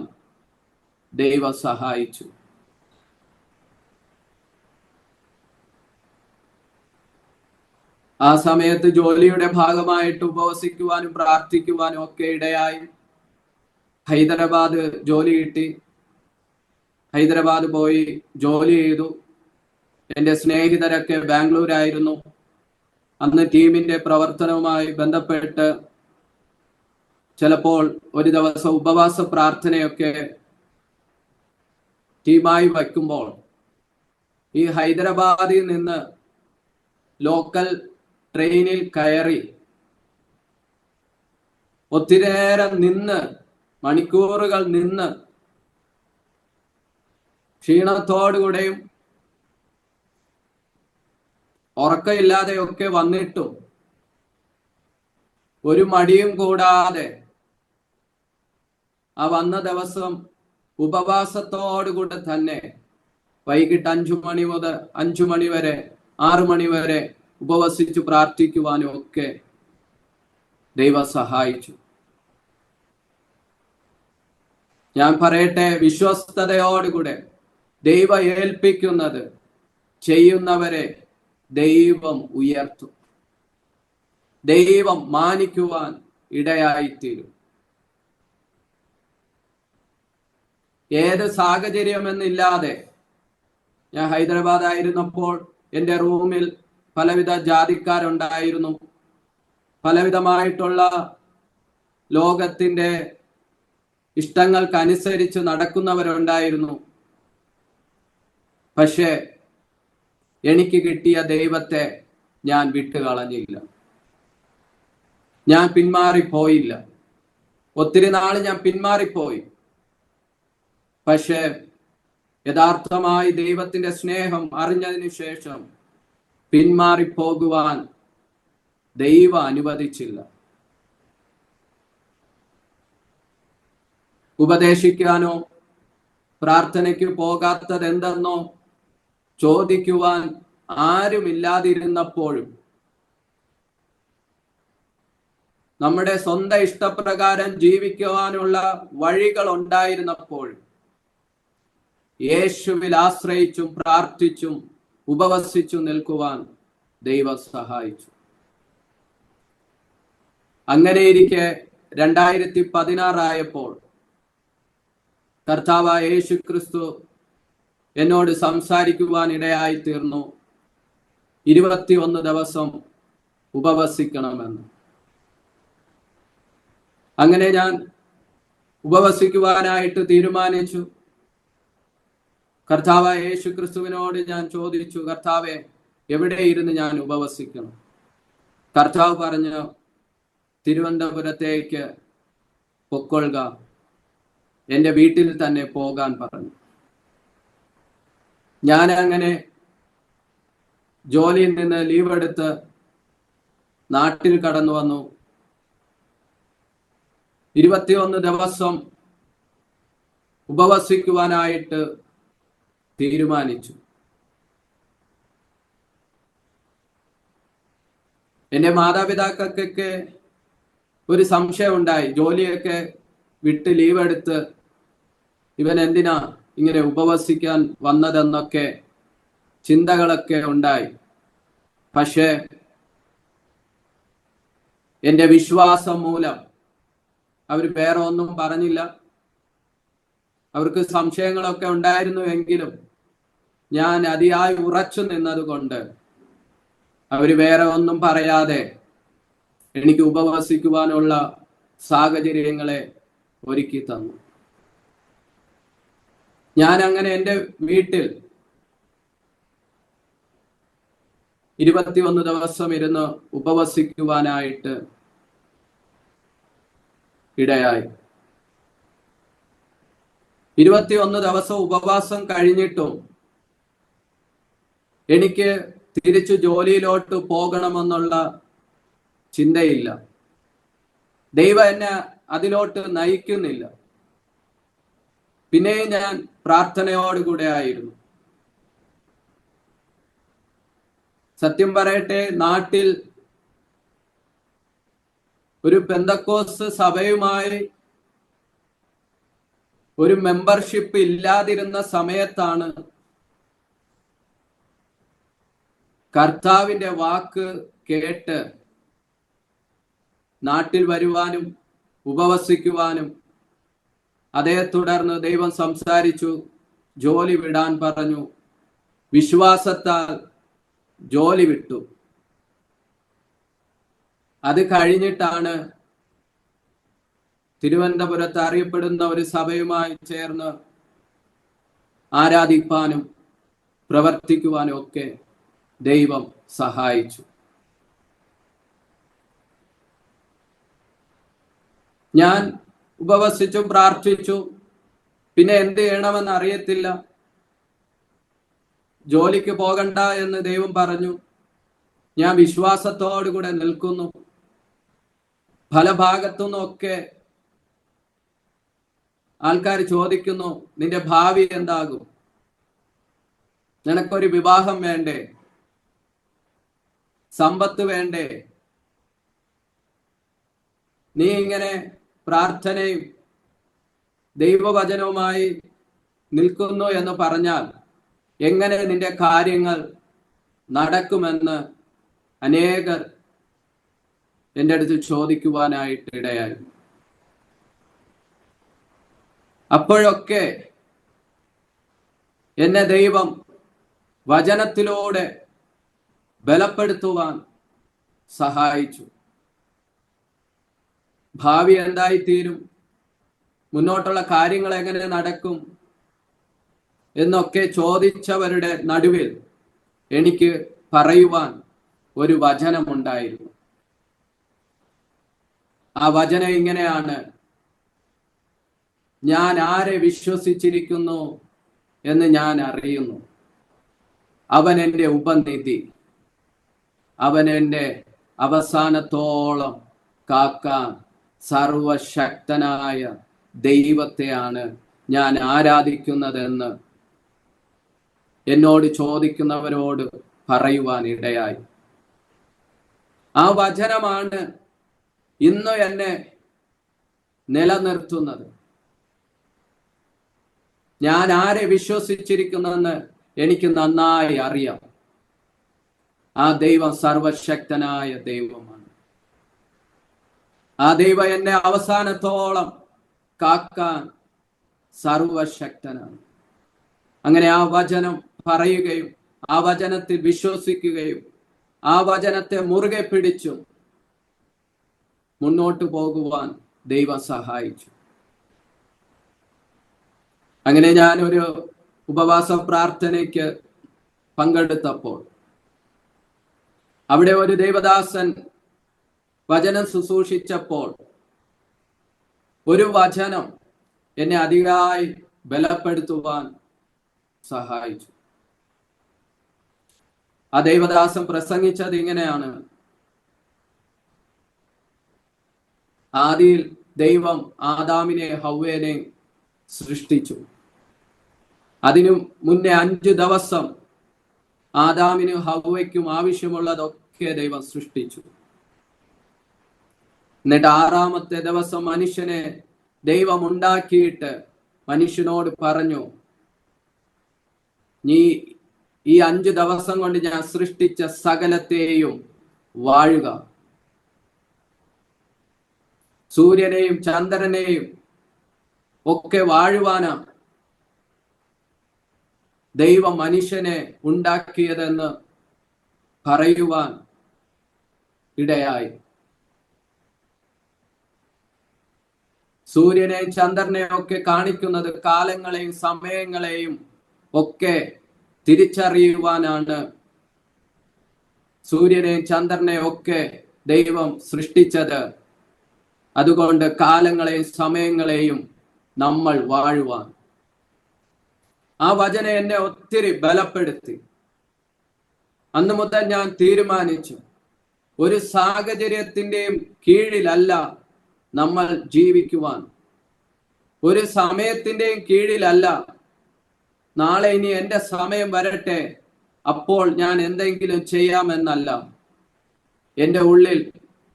ദൈവം സഹായിച്ചു. ആ സമയത്ത് ജോലിയുടെ ഭാഗമായിട്ട് ഉപവസിക്കുവാനും പ്രാർത്ഥിക്കുവാനും ഒക്കെ ഇടയായി. ഹൈദരാബാദ് ജോലി കിട്ടി. ഹൈദരാബാദ് പോയി ജോലി ചെയ്തു. എൻ്റെ സ്നേഹിതരൊക്കെ ബാംഗ്ലൂരായിരുന്നു. അന്ന് ടീമിന്റെ പ്രവർത്തനവുമായി ബന്ധപ്പെട്ട് ചിലപ്പോൾ ഒരു ദിവസം ഉപവാസ പ്രാർത്ഥനയൊക്കെ ടീമായി വയ്ക്കുമ്പോൾ ഈ ഹൈദരാബാദിൽ നിന്ന് ലോക്കൽ ട്രെയിനിൽ കയറി ഒത്തിരി നേരം നിന്ന്, മണിക്കൂറുകൾ നിന്ന്, ക്ഷീണത്തോടുകൂടെയും ഉറക്കമില്ലാതെയൊക്കെ വന്നിട്ടും ഒരു മടിയും കൂടാതെ ആ വന്ന ദിവസം ഉപവാസത്തോടുകൂടെ തന്നെ വൈകിട്ട് 5 മണി മുതൽ 5 മണി വരെ 6 മണി വരെ ഉപവസിച്ച് പ്രാർത്ഥിക്കുവാനും ഒക്കെ ദൈവം സഹായിച്ചു. ഞാൻ പറയട്ടെ, വിശ്വസ്തയോടുകൂടെ ദൈവം ഏൽപ്പിക്കുന്നത് ചെയ്യുന്നവരെ ദൈവം ഉയർത്തും, ദൈവം മാനിക്കുവാൻ ഇടയായിത്തീരും. ഏത് സാഹചര്യമെന്നില്ലാതെ, ഞാൻ ഹൈദരാബാദ് ആയിരുന്നപ്പോൾ എൻ്റെ റൂമിൽ പലവിധ ജാതിക്കാരുണ്ടായിരുന്നു, പലവിധമായിട്ടുള്ള ലോകത്തിൻ്റെ ഇഷ്ടങ്ങൾക്കനുസരിച്ച് നടക്കുന്നവരുണ്ടായിരുന്നു. പക്ഷേ എനിക്ക് കിട്ടിയ ദൈവത്തെ ഞാൻ വിട്ടുകളഞ്ഞില്ല, ഞാൻ പിന്മാറിപ്പോയില്ല. ഒത്തിരി നാൾ ഞാൻ പിന്മാറിപ്പോയി. പക്ഷേ യഥാർത്ഥമായി ദൈവത്തിന്റെ സ്നേഹം അറിഞ്ഞതിന് ശേഷം പിന്മാറിപ്പോകുവാൻ ദൈവം അനുവദിച്ചില്ല. ഉപദേശിക്കാനോ പ്രാർത്ഥനയ്ക്ക് പോകാത്തത് എന്തെന്നോ ചോദിക്കുവാൻ ആരുമില്ലാതിരുന്നപ്പോഴും, നമ്മുടെ സ്വന്തം ഇഷ്ടപ്രകാരം ജീവിക്കുവാനുള്ള വഴികൾ ഉണ്ടായിരുന്നപ്പോഴും, യേശുവിൽ ആശ്രയിച്ചും പ്രാർത്ഥിച്ചും ഉപവസിച്ചു നിൽക്കുവാൻ ദൈവം സഹായിച്ചു. അങ്ങനെയിരിക്കെ 2016 കർത്താവായ യേശു ക്രിസ്തു എന്നോട് സംസാരിക്കുവാൻ ഇടയായി തീർന്നു. 21 ദിവസം ഉപവസിക്കണമെന്ന്. അങ്ങനെ ഞാൻ ഉപവസിക്കുവാനായിട്ട് തീരുമാനിച്ചു. കർത്താവായ യേശു ക്രിസ്തുവിനോട് ഞാൻ ചോദിച്ചു, കർത്താവെ, എവിടെ ഇരുന്ന് ഞാൻ ഉപവസിക്കണം? കർത്താവ് പറഞ്ഞു, തിരുവനന്തപുരത്തേക്ക് പൊക്കൊള്ളുക, എൻ്റെ വീട്ടിൽ തന്നെ പോകാൻ പറഞ്ഞു. ഞാൻ അങ്ങനെ ജോലിയിൽ നിന്ന് ലീവ് എടുത്ത് നാട്ടിൽ കടന്നു വന്നു. 21 ദിവസം ഉപവസിക്കുവാനായിട്ട് തീരുമാനിച്ചു. എൻ്റെ മാതാപിതാക്കൾക്കൊക്കെ ഒരു സംശയം ഉണ്ടായി. ജോലിയൊക്കെ വിട്ട് ലീവ് എടുത്ത് ഇവൻ എന്തിനാ ഇങ്ങനെ ഉപവസിക്കാൻ വന്നതെന്നൊക്കെ ചിന്തകളൊക്കെ ഉണ്ടായി. പക്ഷേ എൻ്റെ വിശ്വാസം മൂലം അവർ വേറെ ഒന്നും പറഞ്ഞില്ല. അവർക്ക് സംശയങ്ങളൊക്കെ ഉണ്ടായിരുന്നുവെങ്കിലും ഞാൻ അതിയായി ഉറച്ചു നിന്നതുകൊണ്ട് അവർ വേറെ ഒന്നും പറയാതെ എനിക്ക് ഉപവസിക്കുവാനുള്ള സാഹചര്യങ്ങളെ ഒരുക്കി തന്നു. ഞാൻ അങ്ങനെ എൻ്റെ വീട്ടിൽ 21 ദിവസം ഇരുന്ന് ഉപവസിക്കുവാനായിട്ട് ഇടയായി. 21 ദിവസം ഉപവാസം കഴിഞ്ഞിട്ടും എനിക്ക് തിരിച്ചു ജോലിയിലോട്ട് പോകണമെന്നുള്ള ചിന്തയില്ല. ദൈവം എന്നെ അതിലോട്ട് നയിക്കുന്നില്ല. പിന്നെ ഞാൻ പ്രാർത്ഥനയോടുകൂടെ ആയിരുന്നു. സത്യം പറയട്ടെ, നാട്ടിൽ ഒരു പെന്തക്കോസ്ത് സഭയുമായി ഒരു മെമ്പർഷിപ്പ് ഇല്ലാതിരുന്ന സമയത്താണ് കർത്താവിന്റെ വാക്ക് കേട്ട് നാട്ടിൽ വരുവാനും ഉപവസിക്കുവാനും, അതേ തുടർന്ന് ദൈവം സംസാരിച്ചു, ജോലി വിടാൻ പറഞ്ഞു. വിശ്വാസത്താൽ ജോലി വിട്ടു. അത് കഴിഞ്ഞിട്ടാണ് തിരുവനന്തപുരത്ത് അറിയപ്പെടുന്ന ഒരു സഭയുമായി ചേർന്ന് ആരാധിപ്പാനും പ്രവർത്തിക്കുവാനും ഒക്കെ ദൈവം സഹായിച്ചു. ഞാൻ ഉപവസിച്ചു, പ്രാർത്ഥിച്ചു. പിന്നെ എന്ത് ചെയ്യണമെന്ന് അറിയത്തില്ല. ജോലിക്ക് പോകണ്ട എന്ന് ദൈവം പറഞ്ഞു. ഞാൻ വിശ്വാസത്തോടുകൂടെ നിൽക്കുന്നു. പല ഭാഗത്തുനിന്നൊക്കെ ആൾക്കാർ ചോദിക്കുന്നു, നിന്റെ ഭാവി എന്താകും? നിനക്കൊരു വിവാഹം വേണ്ടേ? സമ്പത്ത് വേണ്ടേ? നീ ഇങ്ങനെ പ്രാർത്ഥനയും ദൈവവചനവുമായി നിൽക്കുന്നു എന്ന് പറഞ്ഞാൽ എങ്ങനെ നിന്റെ കാര്യങ്ങൾ നടക്കുമെന്ന് അനേകർ എൻ്റെ അടുത്ത് ചോദിക്കുവാനായിട്ട് ഇടയായി. അപ്പോഴൊക്കെ എന്നെ ദൈവം വചനത്തിലൂടെ ബലപ്പെടുത്തുവാൻ സഹായിച്ചു. ഭാവി എന്തായിത്തീരും, മുന്നോട്ടുള്ള കാര്യങ്ങൾ എങ്ങനെ നടക്കും എന്നൊക്കെ ചോദിച്ചവരുടെ നടുവിൽ എനിക്ക് പറയുവാൻ ഒരു വചനമുണ്ടായിരുന്നു. ആ വചനം ഇങ്ങനെയാണ്: ഞാൻ ആരെ വിശ്വസിച്ചിരിക്കുന്നു എന്ന് ഞാൻ അറിയുന്നു. അവൻ എൻ്റെ ഉപനിധി. അവൻ എൻ്റെ അവസാനത്തോളം കാക്കാൻ സർവശക്തനായ ദൈവത്തെയാണ് ഞാൻ ആരാധിക്കുന്നതെന്ന് എന്നോട് ചോദിക്കുന്നവരോട് പറയുവാൻ ഇടയായി. ആ വചനമാണ് ഇന്ന് എന്നെ നിലനിർത്തുന്നത്. ഞാൻ ആരെ വിശ്വസിച്ചിരിക്കുന്നെന്ന് എനിക്ക് നന്നായി അറിയാം. ആ ദൈവം സർവശക്തനായ ദൈവമാണ്. ആ ദൈവം എന്നെ അവസാനത്തോളം കാക്കാൻ സർവശക്തനാണ്. അങ്ങനെ ആ വചനം പറയുകയും ആ വചനത്തിൽ വിശ്വസിക്കുകയും ആ വചനത്തെ മുറുകെ പിടിച്ചും മുന്നോട്ട് പോകുവാൻ ദൈവം സഹായിച്ചു. അങ്ങനെ ഞാനൊരു ഉപവാസ പ്രാർത്ഥനയ്ക്ക് പങ്കെടുത്തപ്പോൾ അവിടെ ഒരു ദൈവദാസൻ വചനം ശുശ്രൂഷിച്ചപ്പോൾ ഒരു വചനം എന്നെ അധികമായി ബലപ്പെടുത്തുവാൻ സഹായിച്ചു. ആ ദൈവദാസൻ പ്രസംഗിച്ചത് ഇങ്ങനെയാണ്: ആദിയിൽ ദൈവം ആദാമിനെ ഹവ്വേനെ സൃഷ്ടിച്ചു. അതിനു മുന്നേ 5 ദിവസം ആദാമിനും ഹവ്വയ്ക്കും ആവശ്യമുള്ളതൊക്കെ ദൈവം സൃഷ്ടിച്ചു. എന്നിട്ട് 6-ാമത്തെ ദിവസം മനുഷ്യനെ ദൈവം ഉണ്ടാക്കിയിട്ട് മനുഷ്യനോട് പറഞ്ഞു, നീ ഈ 5 ദിവസം കൊണ്ട് ഞാൻ സൃഷ്ടിച്ച സകലത്തെയും വാഴുക. സൂര്യനെയും ചന്ദ്രനെയും ഒക്കെ വാഴുവാനാ ദൈവം മനുഷ്യനെ ഉണ്ടാക്കിയതെന്ന് പറയുവാൻ ഇടയായി. സൂര്യനെയും ചന്ദ്രനെയും ഒക്കെ കാണിക്കുന്നത് കാലങ്ങളെയും സമയങ്ങളെയും ഒക്കെ തിരിച്ചറിയുവാനാണ് സൂര്യനെയും ചന്ദ്രനെയും ഒക്കെ ദൈവം സൃഷ്ടിച്ചത്. അതുകൊണ്ട് കാലങ്ങളെയും സമയങ്ങളെയും നമ്മൾ വാഴുവാൻ. ആ വചനം എന്നെ ഒത്തിരി ബലപ്പെടുത്തി. അന്ന് മുതൽ ഞാൻ തീരുമാനിച്ചു, ഒരു സാഹചര്യത്തിന്റെയും കീഴിലല്ല നമ്മൾ ജീവിക്കുവാൻ. ഒരു സമയത്തിന്റെയും കീഴിലല്ല. നാളെ ഇനി എൻ്റെ സമയം വരട്ടെ, അപ്പോൾ ഞാൻ എന്തെങ്കിലും ചെയ്യാമെന്നല്ല. എൻ്റെ ഉള്ളിൽ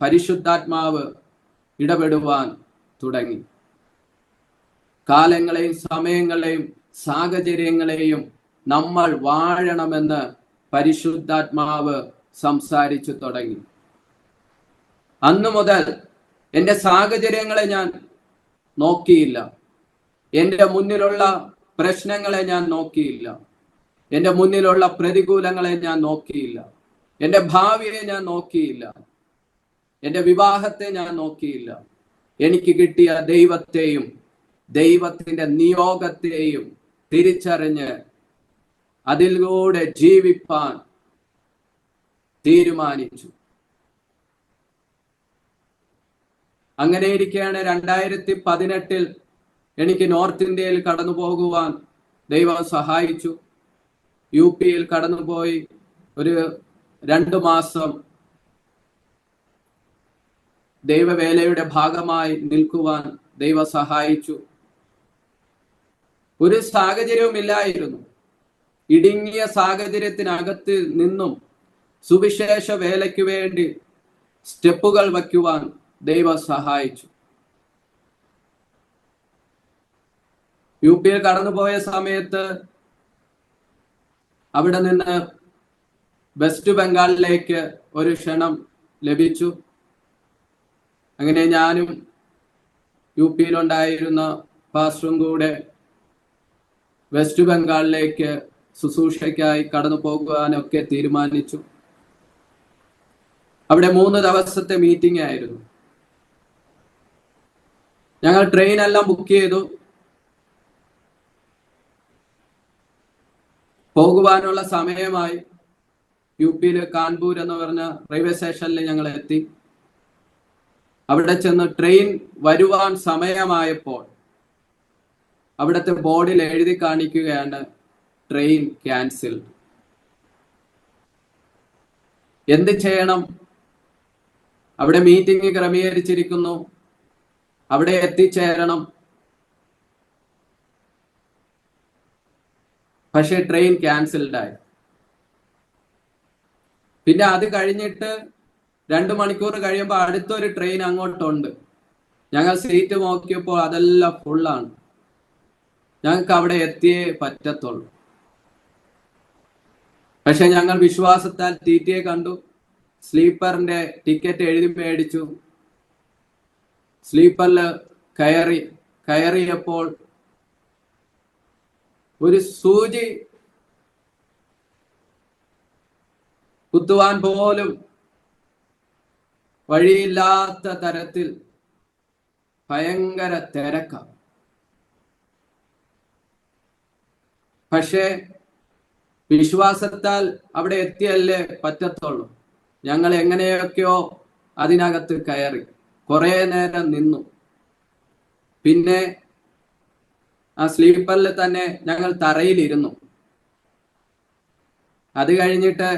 പരിശുദ്ധാത്മാവ് ഇടപെടുവാൻ തുടങ്ങി. കാലങ്ങളെയും സമയങ്ങളെയും സാഹചര്യങ്ങളെയും നമ്മൾ വാഴണമെന്ന് പരിശുദ്ധാത്മാവ് സംസാരിച്ചു തുടങ്ങി. അന്നു മുതൽ എൻ്റെ സാഹചര്യങ്ങളെ ഞാൻ നോക്കിയില്ല. എൻ്റെ മുന്നിലുള്ള പ്രശ്നങ്ങളെ ഞാൻ നോക്കിയില്ല. എൻ്റെ മുന്നിലുള്ള പ്രതികൂലങ്ങളെ ഞാൻ നോക്കിയില്ല. എൻ്റെ ഭാവിയെ ഞാൻ നോക്കിയില്ല. എൻ്റെ വിവാഹത്തെ ഞാൻ നോക്കിയില്ല. എനിക്ക് കിട്ടിയ ദൈവത്തെയും ദൈവത്തിന്റെ നിയോഗത്തെയും തിരിച്ചറിഞ്ഞ് അതിലൂടെ ജീവിപ്പാൻ തീരുമാനിച്ചു. അങ്ങനെ ഇരിക്കെയാണ് 2018 എനിക്ക് നോർത്ത് ഇന്ത്യയിൽ കടന്നു പോകുവാൻ ദൈവം സഹായിച്ചു. UP-യിൽ കടന്നുപോയി ഒരു 2 മാസം ദൈവവേലയുടെ ഭാഗമായി നിൽക്കുവാൻ ദൈവം സഹായിച്ചു. ഒരു സാഹചര്യവും ഇല്ലായിരുന്നു. ഇടുങ്ങിയ സാഹചര്യത്തിനകത്ത് നിന്നും സുവിശേഷ വേലയ്ക്ക് വേണ്ടി സ്റ്റെപ്പുകൾ വയ്ക്കുവാൻ ദൈവം സഹായിച്ചു. യു പിയിൽ കടന്നുപോയ സമയത്ത് അവിടെ നിന്ന് വെസ്റ്റ് ബംഗാളിലേക്ക് ഒരു ക്ഷണം ലഭിച്ചു. അങ്ങനെ ഞാനും യു പിയിലുണ്ടായിരുന്ന പാസ്റ്ററും കൂടെ വെസ്റ്റ് ബംഗാളിലേക്ക് ശുശ്രൂഷയ്ക്കായി കടന്നു പോകുവാനൊക്കെ തീരുമാനിച്ചു. അവിടെ 3 ദിവസത്തെ മീറ്റിംഗ് ആയിരുന്നു. ഞങ്ങൾ ട്രെയിൻ എല്ലാം ബുക്ക് ചെയ്തു. പോകുവാനുള്ള സമയമായി. യു പിയിൽ കാൺപൂർ എന്ന് പറഞ്ഞ റെയിൽവേ സ്റ്റേഷനിൽ ഞങ്ങൾ എത്തി. അവിടെ ചെന്ന് ട്രെയിൻ വരുവാൻ സമയമായപ്പോൾ അവിടുത്തെ ബോർഡിൽ എഴുതി കാണിക്കുകയാണ് ട്രെയിൻ ക്യാൻസൽ. എന്ത് ചെയ്യണം? അവിടെ മീറ്റിംഗ് ക്രമീകരിച്ചിരിക്കുന്നു, അവിടെ എത്തിച്ചേരണം. പക്ഷേ ട്രെയിൻ ക്യാൻസൽഡായി. പിന്നെ അത് കഴിഞ്ഞിട്ട് 2 മണിക്കൂർ കഴിയുമ്പോൾ അടുത്തൊരു ട്രെയിൻ അങ്ങോട്ടുണ്ട്. ഞങ്ങൾ സീറ്റ് നോക്കിയപ്പോൾ അതെല്ലാം ഫുള്ളാണ്. ഞങ്ങൾക്ക് അവിടെ എത്തിയേ പറ്റത്തുള്ളൂ. പക്ഷെ ഞങ്ങൾ വിശ്വാസത്താൽ ടിടിയെ കണ്ടു. സ്ലീപ്പറിന്റെ ടിക്കറ്റ് എഴുതി മേടിച്ചു. സ്ലീപ്പറിൽ കയറിയപ്പോൾ ഒരു സൂചി കുത്തുവാൻ പോലും വഴിയില്ലാത്ത തരത്തിൽ ഭയങ്കര തിരക്കാണ്. പക്ഷേ വിശ്വാസത്താൽ അവിടെ എത്തിയല്ലേ പറ്റത്തുള്ളൂ. ഞങ്ങൾ എങ്ങനെയൊക്കെയോ അതിനകത്ത് കയറി കുറെ നേരം നിന്നു. പിന്നെ ആ സ്ലീപ്പറിൽ തന്നെ ഞങ്ങൾ തറയിലിരുന്നു. അത് കഴിഞ്ഞിട്ട്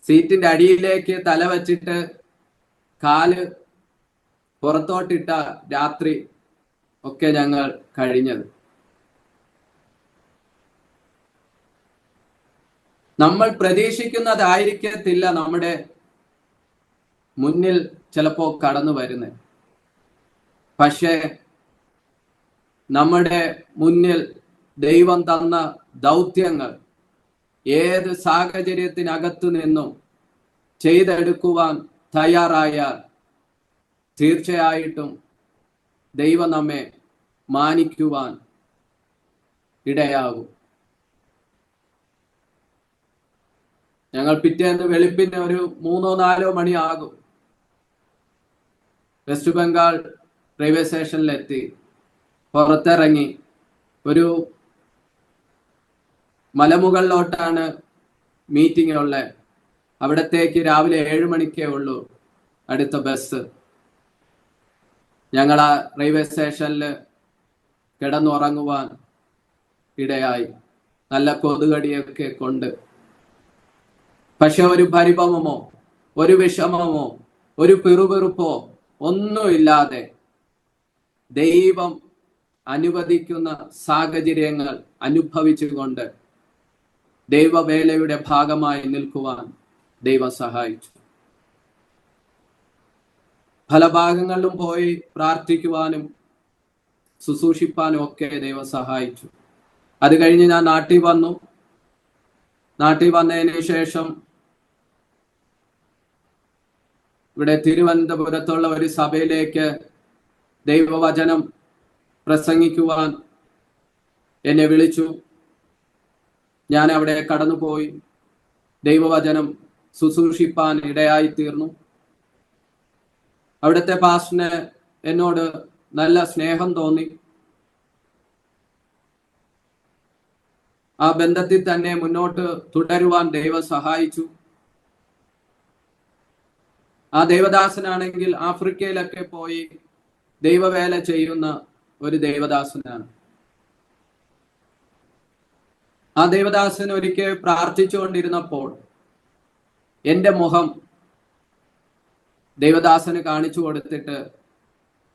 സീറ്റിന്റെ അടിയിലേക്ക് തല വച്ചിട്ട് കാല് പുറത്തോട്ടിട്ട രാത്രി ഒക്കെ ഞങ്ങൾ കഴിഞ്ഞത്. നമ്മൾ പ്രതീക്ഷിക്കുന്നതായിരിക്കത്തില്ല നമ്മുടെ മുന്നിൽ ചിലപ്പോൾ കടന്നു വരുന്നത്. പക്ഷേ നമ്മുടെ മുന്നിൽ ദൈവം തന്ന ദൗത്യങ്ങൾ ഏത് സാഹചര്യത്തിനകത്തു നിന്നും ചെയ്തെടുക്കുവാൻ തയ്യാറായാൽ തീർച്ചയായിട്ടും ദൈവം നമ്മെ മാനിക്കുവാൻ ഇടയാകും. ഞങ്ങൾ പിറ്റേന്ന് വെളുപ്പിന് ഒരു 3-4 മണി ആകും. വെസ്റ്റ് ബംഗാൾ റെയിൽവേ സ്റ്റേഷനിലെത്തി. പുറത്തിറങ്ങി. ഒരു മലമുകളിലോട്ടാണ് മീറ്റിംഗ് ഉള്ളത്. അവിടത്തേക്ക് രാവിലെ 7 മണിക്കേ ഉള്ളൂ അടുത്ത ബസ്. ഞങ്ങൾ ആ റെയിൽവേ സ്റ്റേഷനിൽ കിടന്നുറങ്ങുവാൻ ഇടയായി, നല്ല കൊതുകടിയൊക്കെ കൊണ്ട്. പക്ഷെ ഒരു പരിഭവമോ ഒരു വിഷമമോ ഒരു പിറുപിറുപ്പോ ഒന്നുമില്ലാതെ ദൈവം അനുവദിക്കുന്ന സാഹചര്യങ്ങൾ അനുഭവിച്ചുകൊണ്ട് ദൈവവേലയുടെ ഭാഗമായി നിൽക്കുവാൻ ദൈവം സഹായിച്ചു. പല ഭാഗങ്ങളിലും പോയി പ്രാർത്ഥിക്കുവാനും ശുശ്രൂഷിപ്പാനും ഒക്കെ ദൈവം സഹായിച്ചു. അത് കഴിഞ്ഞ് ഞാൻ നാട്ടിൽ വന്നു. നാട്ടിൽ വന്നതിന് ശേഷം ഇവിടെ തിരുവനന്തപുരത്തുള്ള ഒരു സഭയിലേക്ക് ദൈവവചനം പ്രസംഗിക്കുവാൻ എന്നെ വിളിച്ചു. ഞാൻ അവിടെ കടന്നുപോയി ദൈവവചനം ശുശ്രൂഷിപ്പാൻ ഇടയായി തീർന്നു. അവിടുത്തെ പാസ്റ്ററിന് എന്നോട് നല്ല സ്നേഹം തോന്നി. ആ ബന്ധത്തിൽ തന്നെ മുന്നോട്ട് തുടരുവാൻ ദൈവം സഹായിച്ചു. ആ ദൈവദാസനാണെങ്കിൽ ആഫ്രിക്കയിലൊക്കെ പോയി ദൈവവേല ചെയ്യുന്ന ഒരു ദൈവദാസനാണ്. ആ ദൈവദാസൻ ഒരിക്കൽ പ്രാർത്ഥിച്ചുകൊണ്ടിരുന്നപ്പോൾ എൻ്റെ മുഖം ദൈവദാസന് കാണിച്ചു കൊടുത്തിട്ട്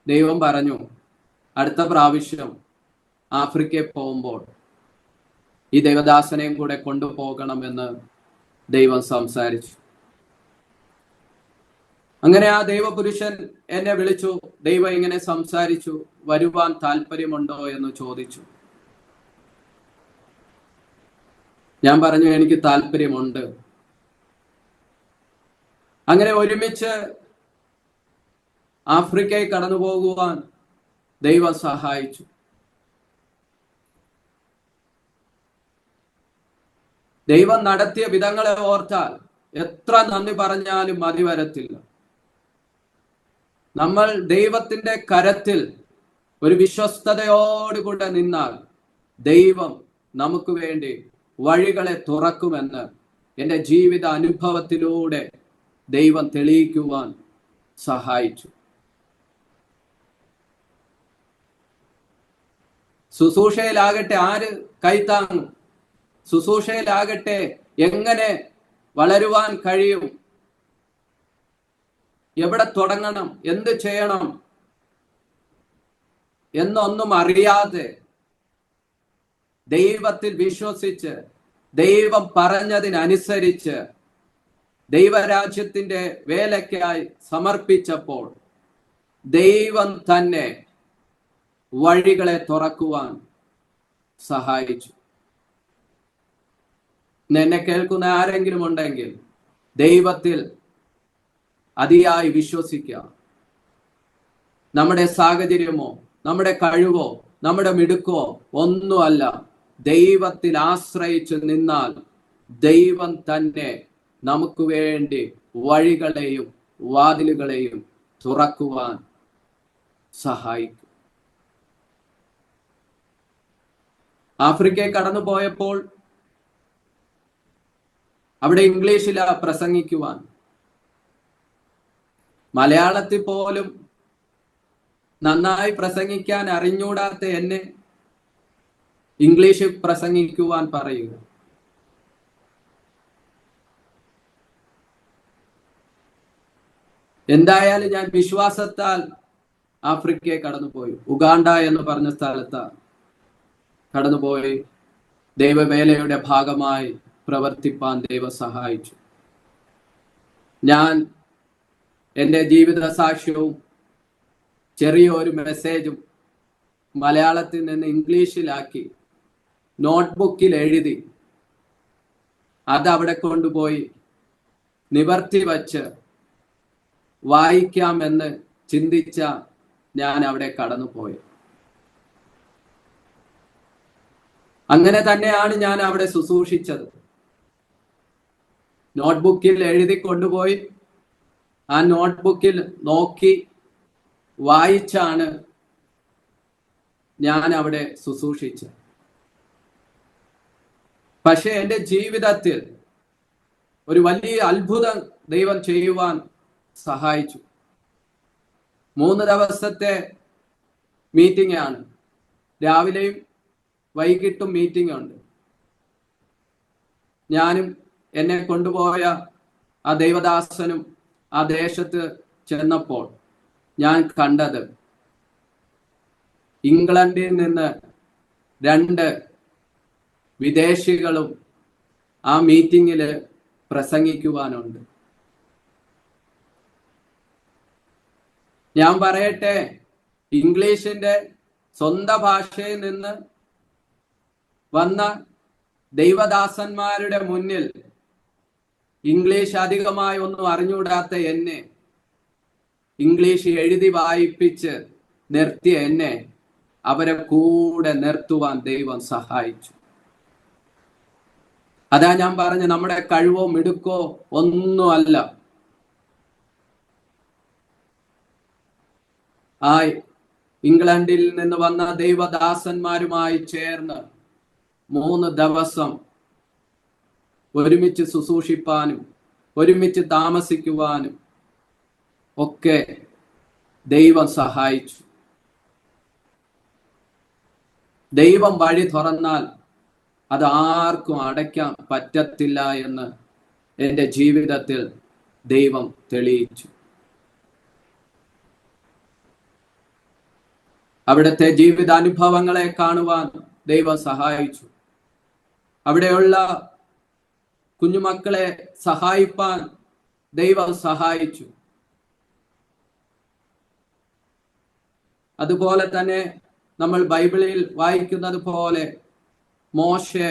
ദൈവം പറഞ്ഞു, അടുത്ത പ്രാവശ്യം ആഫ്രിക്കയിൽ പോകുമ്പോൾ ഈ ദൈവദാസനെയും കൂടെ കൊണ്ടുപോകണമെന്ന് ദൈവം സംസാരിച്ചു. അങ്ങനെ ആ ദൈവപുരുഷൻ എന്നെ വിളിച്ചു. ദൈവം ഇങ്ങനെ സംസാരിച്ചു, വരുവാൻ താല്പര്യമുണ്ടോ എന്ന് ചോദിച്ചു. ഞാൻ പറഞ്ഞു, എനിക്ക് താല്പര്യമുണ്ട്. അങ്ങനെ ഒരുമിച്ച് ആഫ്രിക്കയിൽ കടന്നു പോകുവാൻ ദൈവം സഹായിച്ചു. ദൈവം നടത്തിയ വിധങ്ങളെ ഓർത്താൽ എത്ര നന്ദി പറഞ്ഞാലും മതി വരത്തില്ല. നമ്മൾ ദൈവത്തിന്റെ കരത്തിൽ ഒരു വിശ്വസ്തയോടുകൂടെ നിന്നാൽ ദൈവം നമുക്ക് വേണ്ടി വഴികളെ തുറക്കുമെന്ന് എൻ്റെ ജീവിത അനുഭവത്തിലൂടെ ദൈവം തെളിയിക്കുവാൻ സഹായിച്ചു. ശുശ്രൂഷയിലാകട്ടെ ആര് കൈത്താങ്ങും? ശുശ്രൂഷയിലാകട്ടെ എങ്ങനെ വളരുവാൻ കഴിയും? എവിടെ തുടങ്ങണം? എന്ത് ചെയ്യണം എന്നൊന്നും അറിയാതെ ദൈവത്തിൽ വിശ്വസിച്ച് ദൈവം പറഞ്ഞതിനനുസരിച്ച് ദൈവരാജ്യത്തിന്റെ വേലയ്ക്കായി സമർപ്പിച്ചപ്പോൾ ദൈവം തന്നെ വഴികളെ തുറക്കുവാൻ സഹായിച്ചു. എന്നെ കേൾക്കുന്ന ആരെങ്കിലും ഉണ്ടെങ്കിൽ ദൈവത്തിൽ അതിയായി വിശ്വസിക്കുക. നമ്മുടെ സാഹചര്യമോ നമ്മുടെ കഴിവോ നമ്മുടെ മിടുക്കോ ഒന്നുമല്ല. ദൈവത്തിൽ ആശ്രയിച്ച് നിന്നാൽ ദൈവം തന്നെ നമുക്ക് വേണ്ടി വഴികളെയും വാതിലുകളെയും തുറക്കുവാൻ സഹായിക്കും. ആഫ്രിക്കയിൽ കടന്നു പോയപ്പോൾ അവിടെ ഇംഗ്ലീഷിലാ പ്രസംഗിക്കുവാൻ. മലയാളത്തിൽ പോലും നന്നായി പ്രസംഗിക്കാൻ അറിഞ്ഞൂടാത്ത എന്നെ ഇംഗ്ലീഷിൽ പ്രസംഗിക്കുവാൻ പറയുക. എന്തായാലും ഞാൻ വിശ്വാസത്താൽ ആഫ്രിക്കയെ കടന്നുപോയി. ഉഗാണ്ട എന്ന് പറഞ്ഞ സ്ഥലത്ത് കടന്നുപോയി ദൈവവേലയുടെ ഭാഗമായി പ്രവർത്തിപ്പാൻ ദൈവം സഹായിച്ചു. ഞാൻ എൻ്റെ ജീവിത സാക്ഷ്യവും ചെറിയൊരു മെസ്സേജും മലയാളത്തിൽ നിന്ന് ഇംഗ്ലീഷിലാക്കി നോട്ട്ബുക്കിൽ എഴുതി അതവിടെ കൊണ്ടുപോയി നിവർത്തി വച്ച് വായിക്കാമെന്ന് ചിന്തിച്ച ഞാൻ അവിടെ കടന്നുപോയി. അങ്ങനെ തന്നെയാണ് ഞാൻ അവിടെ ശുശ്രൂഷിച്ചത്. നോട്ട്ബുക്കിൽ എഴുതി കൊണ്ടുപോയി ആ നോട്ട്ബുക്കിൽ നോക്കി വായിച്ചാണ് ഞാൻ അവിടെ ശുശ്രൂഷിച്ചത്. പക്ഷെ എൻ്റെ ജീവിതത്തിൽ ഒരു വലിയ അത്ഭുതം ദൈവം ചെയ്യുവാൻ സഹായിച്ചു. 3 ദിവസത്തെ മീറ്റിംഗ് ആണ്. രാവിലെയും വൈകിട്ടും മീറ്റിംഗ് ഉണ്ട്. ഞാനും എന്നെ കൊണ്ടുപോയ ആ ദൈവദാസനും ആ ദേശത്ത് ചെന്നപ്പോൾ ഞാൻ കണ്ടത് ഇംഗ്ലണ്ടിൽ നിന്ന് 2 വിദേശികളും ആ മീറ്റിംഗിൽ പ്രസംഗിക്കുവാനുണ്ട്. ഞാൻ പറയട്ടെ, ഇംഗ്ലീഷിന്റെ സ്വന്തം ഭാഷയിൽ നിന്ന് വന്ന ദൈവദാസന്മാരുടെ മുന്നിൽ ഇംഗ്ലീഷ് അധികമായി ഒന്നും അറിഞ്ഞുകൂടാത്ത എന്നെ, ഇംഗ്ലീഷ് എഴുതി വായിപ്പിച്ച് നിർത്തിയ എന്നെ അവരെ കൂടെ നിർത്തുവാൻ ദൈവം സഹായിച്ചു. അതാ ഞാൻ പറഞ്ഞു, നമ്മുടെ കഴിവോ മിടുക്കോ ഒന്നുമല്ല. ആ ഇംഗ്ലണ്ടിൽ നിന്ന് വന്ന ദൈവദാസന്മാരുമായി ചേർന്ന് 3 ദിവസം ഒരുമിച്ച് ശുശ്രൂഷിപ്പാനും ഒരുമിച്ച് താമസിക്കുവാനും ഒക്കെ ദൈവം സഹായിച്ചു. ദൈവം വഴി തുറന്നാൽ അത് ആർക്കും അടയ്ക്കാൻ പറ്റത്തില്ല എന്ന് എൻ്റെ ജീവിതത്തിൽ ദൈവം തെളിയിച്ചു. അവിടുത്തെ ജീവിതാനുഭവങ്ങളെ കാണുവാൻ ദൈവം സഹായിച്ചു. അവിടെയുള്ള കുഞ്ഞുമക്കളെ സഹായിപ്പാൻ ദൈവം സഹായിച്ചു. അതുപോലെ തന്നെ നമ്മൾ ബൈബിളിൽ വായിക്കുന്നത് പോലെ മോശെ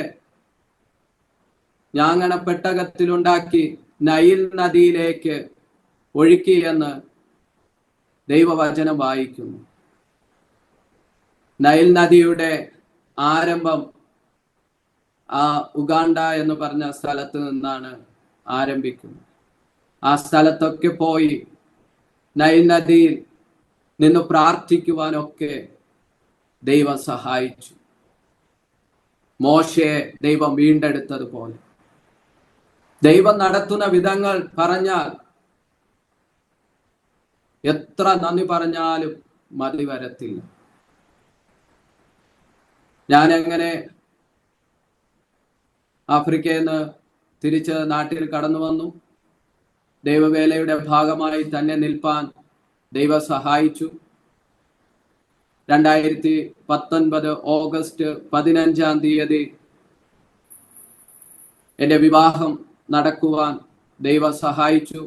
ഞാങ്ങണ പെട്ടകത്തിലുണ്ടാക്കി നൈൽ നദിയിലേക്ക് ഒഴുക്കിയെന്ന് ദൈവവചനം വായിക്കുന്നു. നൈൽ നദിയുടെ ആരംഭം ആ ഉഗാണ്ട എന്ന് പറഞ്ഞ സ്ഥലത്ത് നിന്നാണ് ആരംഭിക്കുന്നത്. ആ സ്ഥലത്തൊക്കെ പോയി നൈൽ നദിയിൽ നിന്ന് പ്രാർത്ഥിക്കുവാനൊക്കെ ദൈവം സഹായിച്ചു. മോശയെ ദൈവം വീണ്ടെടുത്തതുപോലെ ദൈവം നടത്തുന്ന വിധങ്ങൾ പറഞ്ഞാൽ എത്ര നന്ദി പറഞ്ഞാലും മതി വരത്തില്ല. ഞാനെങ്ങനെ ആഫ്രിക്കയിൽ നിന്ന് തിരിച്ച് നാട്ടിൽ കടന്നു വന്നു. ദൈവവേലയുടെ ഭാഗമായി തന്നെ നിൽപ്പാൻ ദൈവം സഹായിച്ചു. 2019 ഓഗസ്റ്റ് 15 എൻ്റെ വിവാഹം നടക്കുവാൻ ദൈവം സഹായിച്ചു.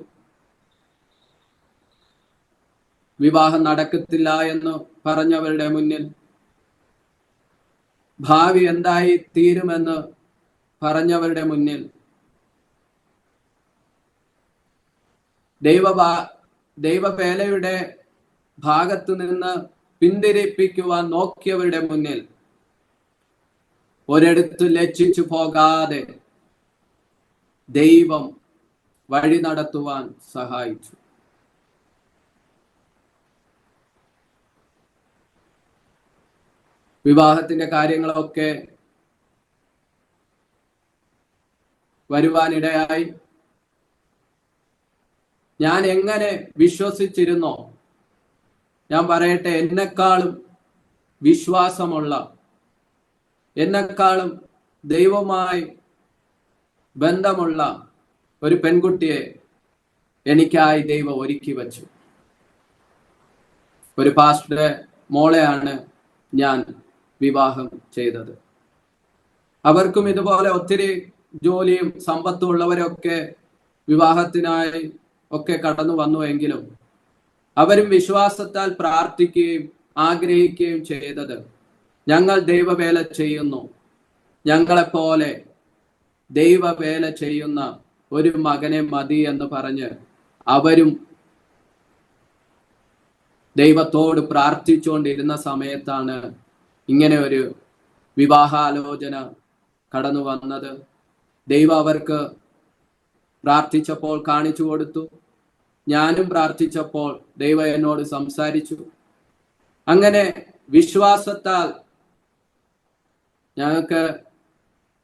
വിവാഹം നടക്കത്തില്ല എന്ന് പറഞ്ഞവരുടെ മുന്നിൽ, ഭാവി എന്തായി തീരുമെന്ന് പറഞ്ഞവരുടെ മുന്നിൽ, ദൈവവേലയുടെ ഭാഗത്ത് നിന്ന് പിന്തിരിപ്പിക്കുവാൻ നോക്കിയവരുടെ മുന്നിൽ ഒരിടത്ത് ലജ്ജിച്ചു പോകാതെ ദൈവം വഴി നടത്തുവാൻ സഹായിച്ചു. വിവാഹത്തിന്റെ കാര്യങ്ങളൊക്കെ വരുവാനിടയായി. ഞാൻ എങ്ങനെ വിശ്വസിച്ചിരുന്നോ, ഞാൻ പറയട്ടെ, എന്നെക്കാളും വിശ്വാസമുള്ള, എന്നെക്കാളും ദൈവവുമായി ബന്ധമുള്ള ഒരു പെൺകുട്ടിയെ എനിക്കായി ദൈവം ഒരുക്കി വച്ചു. ഒരു പാസ്റ്ററുടെ മോളെയാണ് ഞാൻ വിവാഹം ചെയ്തത്. അവർക്കും ഇതുപോലെ ഒത്തിരി ജോലിയും സമ്പത്തും ഉള്ളവരൊക്കെ വിവാഹത്തിനായി ഒക്കെ കടന്നു വന്നുവെങ്കിലും അവരും വിശ്വാസത്താൽ പ്രാർത്ഥിക്കുകയും ആഗ്രഹിക്കുകയും ചെയ്തത്, ഞങ്ങൾ ദൈവവേല ചെയ്യുന്നു, ഞങ്ങളെപ്പോലെ ദൈവവേല ചെയ്യുന്ന ഒരു മകനെ മതി എന്ന് പറഞ്ഞ് അവരും ദൈവത്തോട് പ്രാർത്ഥിച്ചുകൊണ്ടിരുന്ന സമയത്താണ് ഇങ്ങനെ ഒരു വിവാഹാലോചന കടന്നു വന്നത്. ദൈവം അവർക്ക് പ്രാർത്ഥിച്ചപ്പോൾ കാണിച്ചു കൊടുത്തു. ഞാനും പ്രാർത്ഥിച്ചപ്പോൾ ദൈവം എന്നോട് സംസാരിച്ചു. അങ്ങനെ വിശ്വാസത്താൽ ഞങ്ങൾക്ക്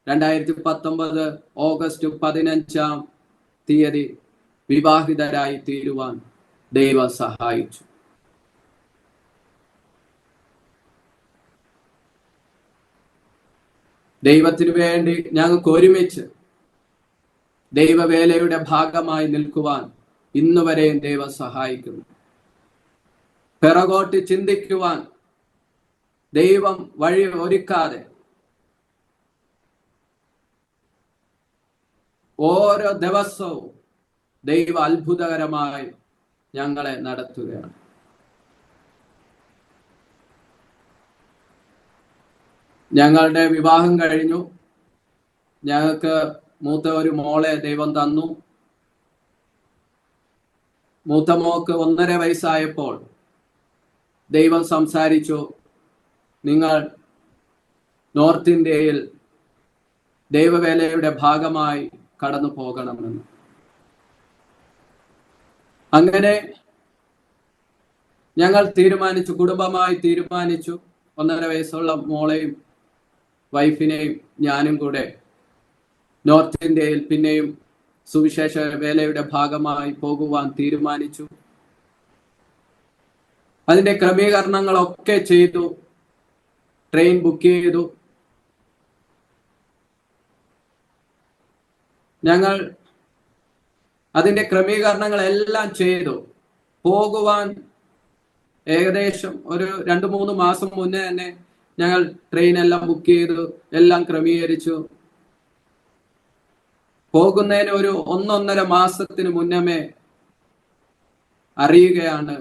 2019 ഓഗസ്റ്റ് 15 വിവാഹിതരായി തീരുവാൻ ദൈവം സഹായിച്ചു. ദൈവത്തിനു വേണ്ടി ഞങ്ങൾക്ക് ഒരുമിച്ച് ദൈവവേലയുടെ ഭാഗമായി നിൽക്കുവാൻ ഇന്നുവരെയും ദൈവം സഹായിക്കുന്നു. പിറകോട്ട് ചിന്തിക്കുവാൻ ദൈവം വഴി ഒരുക്കാതെ ഓരോ ദിവസവും ദൈവം അത്ഭുതകരമായി ഞങ്ങളെ നടത്തുകയാണ്. ഞങ്ങളുടെ വിവാഹം കഴിഞ്ഞു. ഞങ്ങൾക്ക് മൂത്ത ഒരു മോളെ ദൈവം തന്നു. മൂത്ത മോക്ക് 1.5 വയസ്സായപ്പോൾ ദൈവം സംസാരിച്ചു, നിങ്ങൾ നോർത്ത് ഇന്ത്യയിൽ ദൈവവേലയുടെ ഭാഗമായി കടന്നു പോകണമെന്ന്. അങ്ങനെ ഞങ്ങൾ തീരുമാനിച്ചു, കുടുംബമായി തീരുമാനിച്ചു. 1.5 വയസ്സുള്ള മോളെയും വൈഫിനെയും ഞാനും കൂടെ നോർത്ത് ഇന്ത്യയിൽ പിന്നെയും സുവിശേഷ വേലയുടെ ഭാഗമായി പോകുവാൻ തീരുമാനിച്ചു. അതിന്റെ ക്രമീകരണങ്ങളൊക്കെ ചെയ്തു. ട്രെയിൻ ബുക്ക് ചെയ്തു. ഞങ്ങൾ അതിന്റെ ക്രമീകരണങ്ങളെല്ലാം ചെയ്തു. പോകുവാൻ ഏകദേശം ഒരു 2-3 മാസം മുന്നേ തന്നെ ഞങ്ങൾ ട്രെയിൻ എല്ലാം ബുക്ക് ചെയ്തു, എല്ലാം ക്രമീകരിച്ചു. പോകുന്നതിന് ഒരു 1.5 മാസത്തിന് മുന്നമേ അറിയുകയാണ്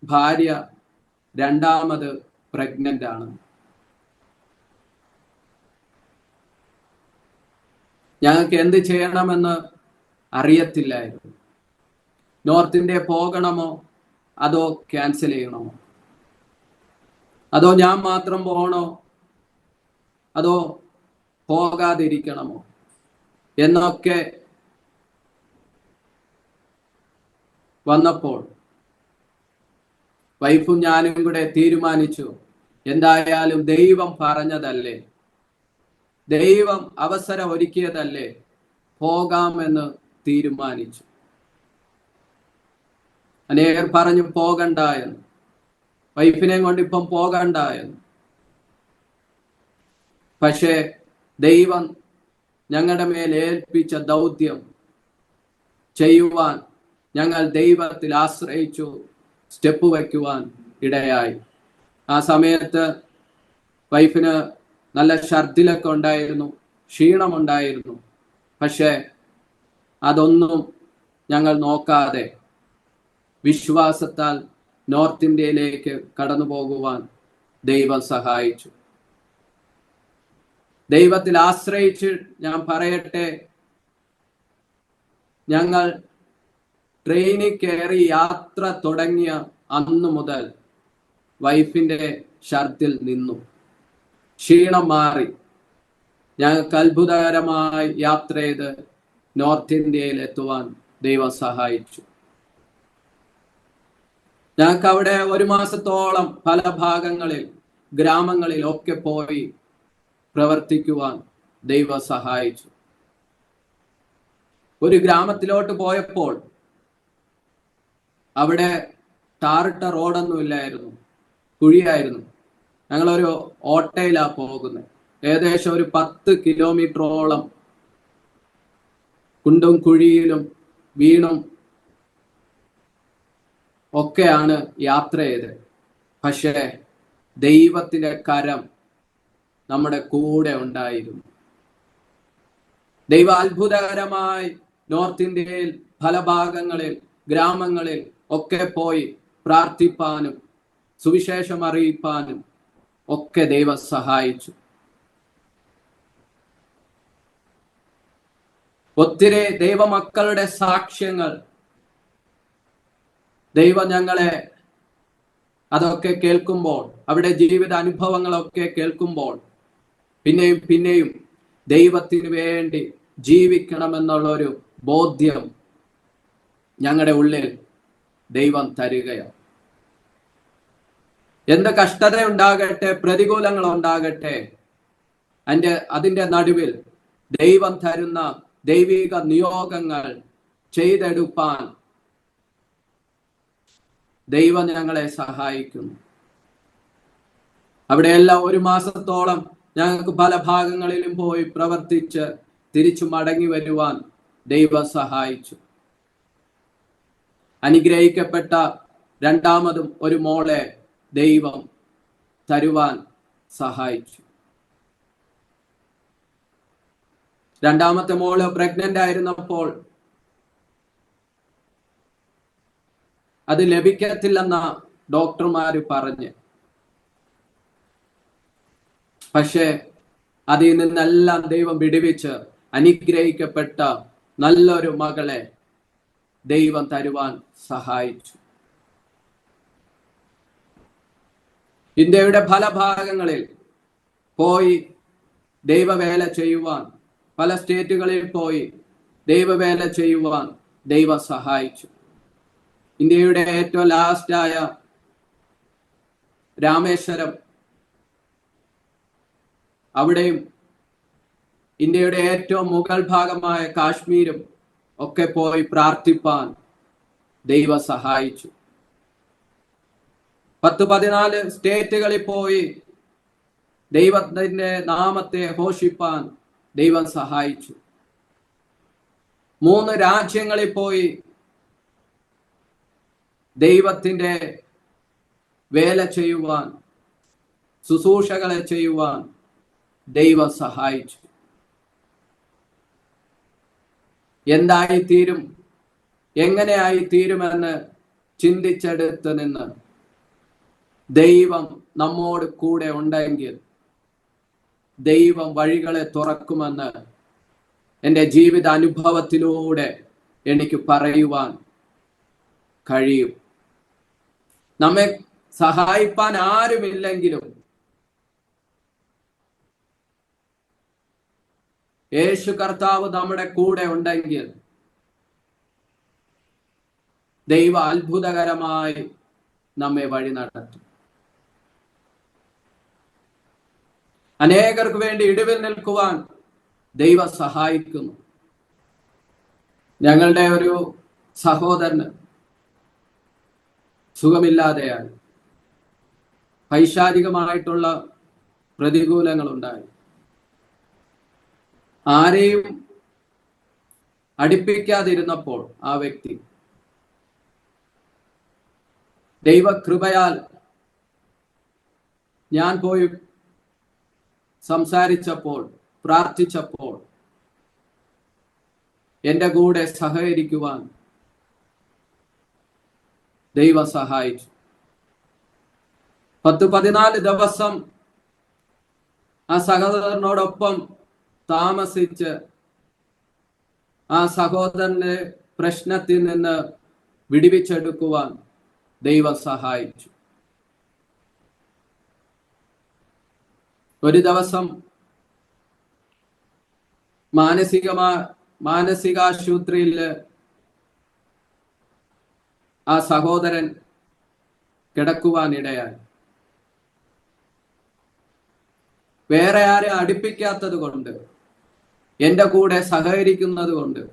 ഭാര്യ രണ്ടാമത് പ്രഗ്നന്റ് ആണ്. ഞങ്ങൾക്ക് എന്ത് ചെയ്യണമെന്ന് അറിയത്തില്ലായിരുന്നു. നോർത്ത് ഇന്ത്യ പോകണമോ അതോ ക്യാൻസൽ ചെയ്യണമോ, അതോ ഞാൻ മാത്രം പോകണോ അതോ പോകാതിരിക്കണമോ എന്നൊക്കെ വന്നപ്പോൾ വൈഫും ഞാനും കൂടെ തീരുമാനിച്ചു, എന്തായാലും ദൈവം പറഞ്ഞതല്ലേ, ദൈവം അവസരം ഒരുക്കിയതല്ലേ, പോകാമെന്ന് തീരുമാനിച്ചു. അനേകർ പറഞ്ഞു പോകണ്ട എന്ന്, വൈഫിനെ കൊണ്ട് ഇപ്പം പോകണ്ട എന്ന്. പക്ഷേ ദൈവം ഞങ്ങളുടെ മേൽ ഏൽപ്പിച്ച ദൗത്യം ചെയ്യുവാൻ ഞങ്ങൾ ദൈവത്തിൽ ആശ്രയിച്ചു, സ്റ്റെപ്പ് വയ്ക്കുവാൻ ഇടയായി. ആ സമയത്ത് വൈഫിന് നല്ല ഛർദിലൊക്കെ ഉണ്ടായിരുന്നു, ക്ഷീണമുണ്ടായിരുന്നു. പക്ഷേ അതൊന്നും ഞങ്ങൾ നോക്കാതെ വിശ്വാസത്താൽ നോർത്ത് ഇന്ത്യയിലേക്ക് കടന്നു പോകുവാൻ ദൈവം സഹായിച്ചു. ദൈവത്തിൽ ആശ്രയിച്ച് ഞാൻ പറയട്ടെ, ഞങ്ങൾ ട്രെയിനിൽ കയറി യാത്ര തുടങ്ങിയ അന്നു മുതൽ വൈഫിന്റെ ഛർദിൽ നിന്നു, ക്ഷീണം മാറി. ഞങ്ങൾക്ക് അത്ഭുതകരമായി യാത്ര ചെയ്ത് നോർത്ത് ഇന്ത്യയിൽ എത്തുവാൻ ദൈവം സഹായിച്ചു. ഞങ്ങൾക്ക് അവിടെ 1 മാസത്തോളം പല ഭാഗങ്ങളിൽ, ഗ്രാമങ്ങളിൽ ഒക്കെ പോയി പ്രവർത്തിക്കുവാൻ ദൈവം സഹായിച്ചു. ഒരു ഗ്രാമത്തിലോട്ട് പോയപ്പോൾ അവിടെ ടാറിട്ട റോഡൊന്നും ഇല്ലായിരുന്നു, കുഴിയായിരുന്നു. ഞങ്ങളൊരു ഓട്ടോയിലാ പോകുന്നത്. ഏകദേശം ഒരു 10 കിലോമീറ്ററോളം കുണ്ടും കുഴിയിലും വീണും ഒക്കെയാണ് യാത്ര ചെയ്തത്. പക്ഷേ ദൈവത്തിന്റെ കരം നമ്മുടെ കൂടെ ഉണ്ടായിരുന്നു. ദൈവ അത്ഭുതകരമായി നോർത്ത് ഇന്ത്യയിൽ പല ഭാഗങ്ങളിൽ, ഗ്രാമങ്ങളിൽ ഒക്കെ പോയി പ്രാർത്ഥിപ്പാനും സുവിശേഷം അറിയിപ്പാനും ഒക്കെ ദൈവം സഹായിച്ചു. ഒത്തിരി ദൈവമക്കളുടെ സാക്ഷ്യങ്ങൾ ദൈവം ഞങ്ങളെ അതൊക്കെ കേൾക്കുമ്പോൾ, അവിടെ ജീവിത അനുഭവങ്ങളൊക്കെ കേൾക്കുമ്പോൾ പിന്നെയും പിന്നെയും ദൈവത്തിന് വേണ്ടി ജീവിക്കണമെന്നുള്ളൊരു ബോധ്യം ഞങ്ങളുടെ ഉള്ളിൽ ദൈവം തരികയാണ്. എന്ത് കഷ്ടത ഉണ്ടാകട്ടെ, പ്രതികൂലങ്ങൾ ഉണ്ടാകട്ടെ, അതിന്റെ നടുവിൽ ദൈവം തരുന്ന ദൈവിക നിയോഗങ്ങൾ ചെയ്തെടുപ്പാൻ ദൈവം ഞങ്ങളെ സഹായിക്കുന്നു. അവിടെയെല്ലാം 1 മാസത്തോളം ഞങ്ങൾക്ക് പല ഭാഗങ്ങളിലും പോയി പ്രവർത്തിച്ച് തിരിച്ചു മടങ്ങി വരുവാൻ ദൈവം സഹായിച്ചു. അനുഗ്രഹിക്കപ്പെട്ട രണ്ടാമതും ഒരു മോളെ ദൈവം തരുവാൻ സഹായിച്ചു. രണ്ടാമത്തെ മോള് പ്രഗ്നന്റ് ആയിരുന്നപ്പോൾ അത് ലഭിക്കത്തില്ലെന്ന ഡോക്ടർമാര് പറഞ്ഞ്, പക്ഷെ അതിൽ നിന്നെല്ലാം ദൈവം വിടുവിച്ച് അനുഗ്രഹിക്കപ്പെട്ട നല്ലൊരു മകളെ ദൈവം തരുവാൻ സഹായിച്ചു. ഇന്ത്യയുടെ പല ഭാഗങ്ങളിൽ പോയി ദൈവവേല ചെയ്യുവാൻ, പല സ്റ്റേറ്റുകളിൽ പോയി ദൈവവേല ചെയ്യുവാൻ ദൈവം സഹായിച്ചു. ഇന്ത്യയുടെ ഏറ്റവും ലാസ്റ്റായ രാമേശ്വരം, അവിടെയും ഇന്ത്യയുടെ ഏറ്റവും മുകൾ ഭാഗമായ കാശ്മീരും ഒക്കെ പോയി പ്രാർത്ഥിപ്പാൻ ദൈവം സഹായിച്ചു. 10-14 സ്റ്റേറ്റുകളിൽ പോയി ദൈവത്തിന്റെ നാമത്തെ ഘോഷിപ്പാൻ ദൈവം സഹായിച്ചു. 3 രാജ്യങ്ങളിൽ പോയി ദൈവത്തിന്റെ വേല ചെയ്യുവാൻ, ശുശ്രൂഷകളെ ചെയ്യുവാൻ ദൈവം സഹായിച്ചു. എന്തായി തീരും, എങ്ങനെയായി തീരുമെന്ന് ചിന്തിച്ചെടുത്ത് നിന്ന് ദൈവം നമ്മോട് കൂടെ ഉണ്ടെങ്കിൽ ദൈവം വഴികളെ തുറക്കുമെന്ന് എൻ്റെ ജീവിത അനുഭവത്തിലൂടെ എനിക്ക് പറയുവാൻ കഴിയും. നമ്മെ സഹായിപ്പാൻ ആരുമില്ലെങ്കിലും യേശു കർത്താവ് നമ്മുടെ കൂടെ ഉണ്ടെങ്കിൽ ദൈവ അത്ഭുതകരമായി നമ്മെ വഴി നടത്തും. അനേകർക്ക് വേണ്ടി ഇടിവിൽ നിൽക്കുവാൻ ദൈവം സഹായിക്കുന്നു. ഞങ്ങളുടെ ഒരു സഹോദരന് സുഖമില്ലാതെയായി, പൈശാചികമായിട്ടുള്ള പ്രതികൂലങ്ങളുണ്ടായി. ആരെയും അടുപ്പിക്കാതിരുന്നപ്പോൾ ആ വ്യക്തി ദൈവകൃപയാൽ ഞാൻ പോയി സംസാരിച്ചപ്പോൾ, പ്രാർത്ഥിച്ചപ്പോൾ എൻ്റെ കൂടെ സഹകരിക്കുവാൻ ദൈവം സഹായിച്ചു. 10-14 ദിവസം ആ സഹോദരനോടൊപ്പം താമസിച്ച് ആ സഹോദരന്റെ പ്രശ്നത്തിൽ നിന്ന് വിടുവിച്ചെടുക്കുവാൻ ദൈവം സഹായിച്ചു. ഒരു ദിവസം മാനസികാശുപത്രിയിൽ ആ സഹോദരൻ കിടക്കുവാനിടയായി. വേറെ ആരെ അടുപ്പിക്കാത്തത് കൊണ്ട്, എൻ്റെ കൂടെ സഹകരിക്കുന്നത് കൊണ്ട്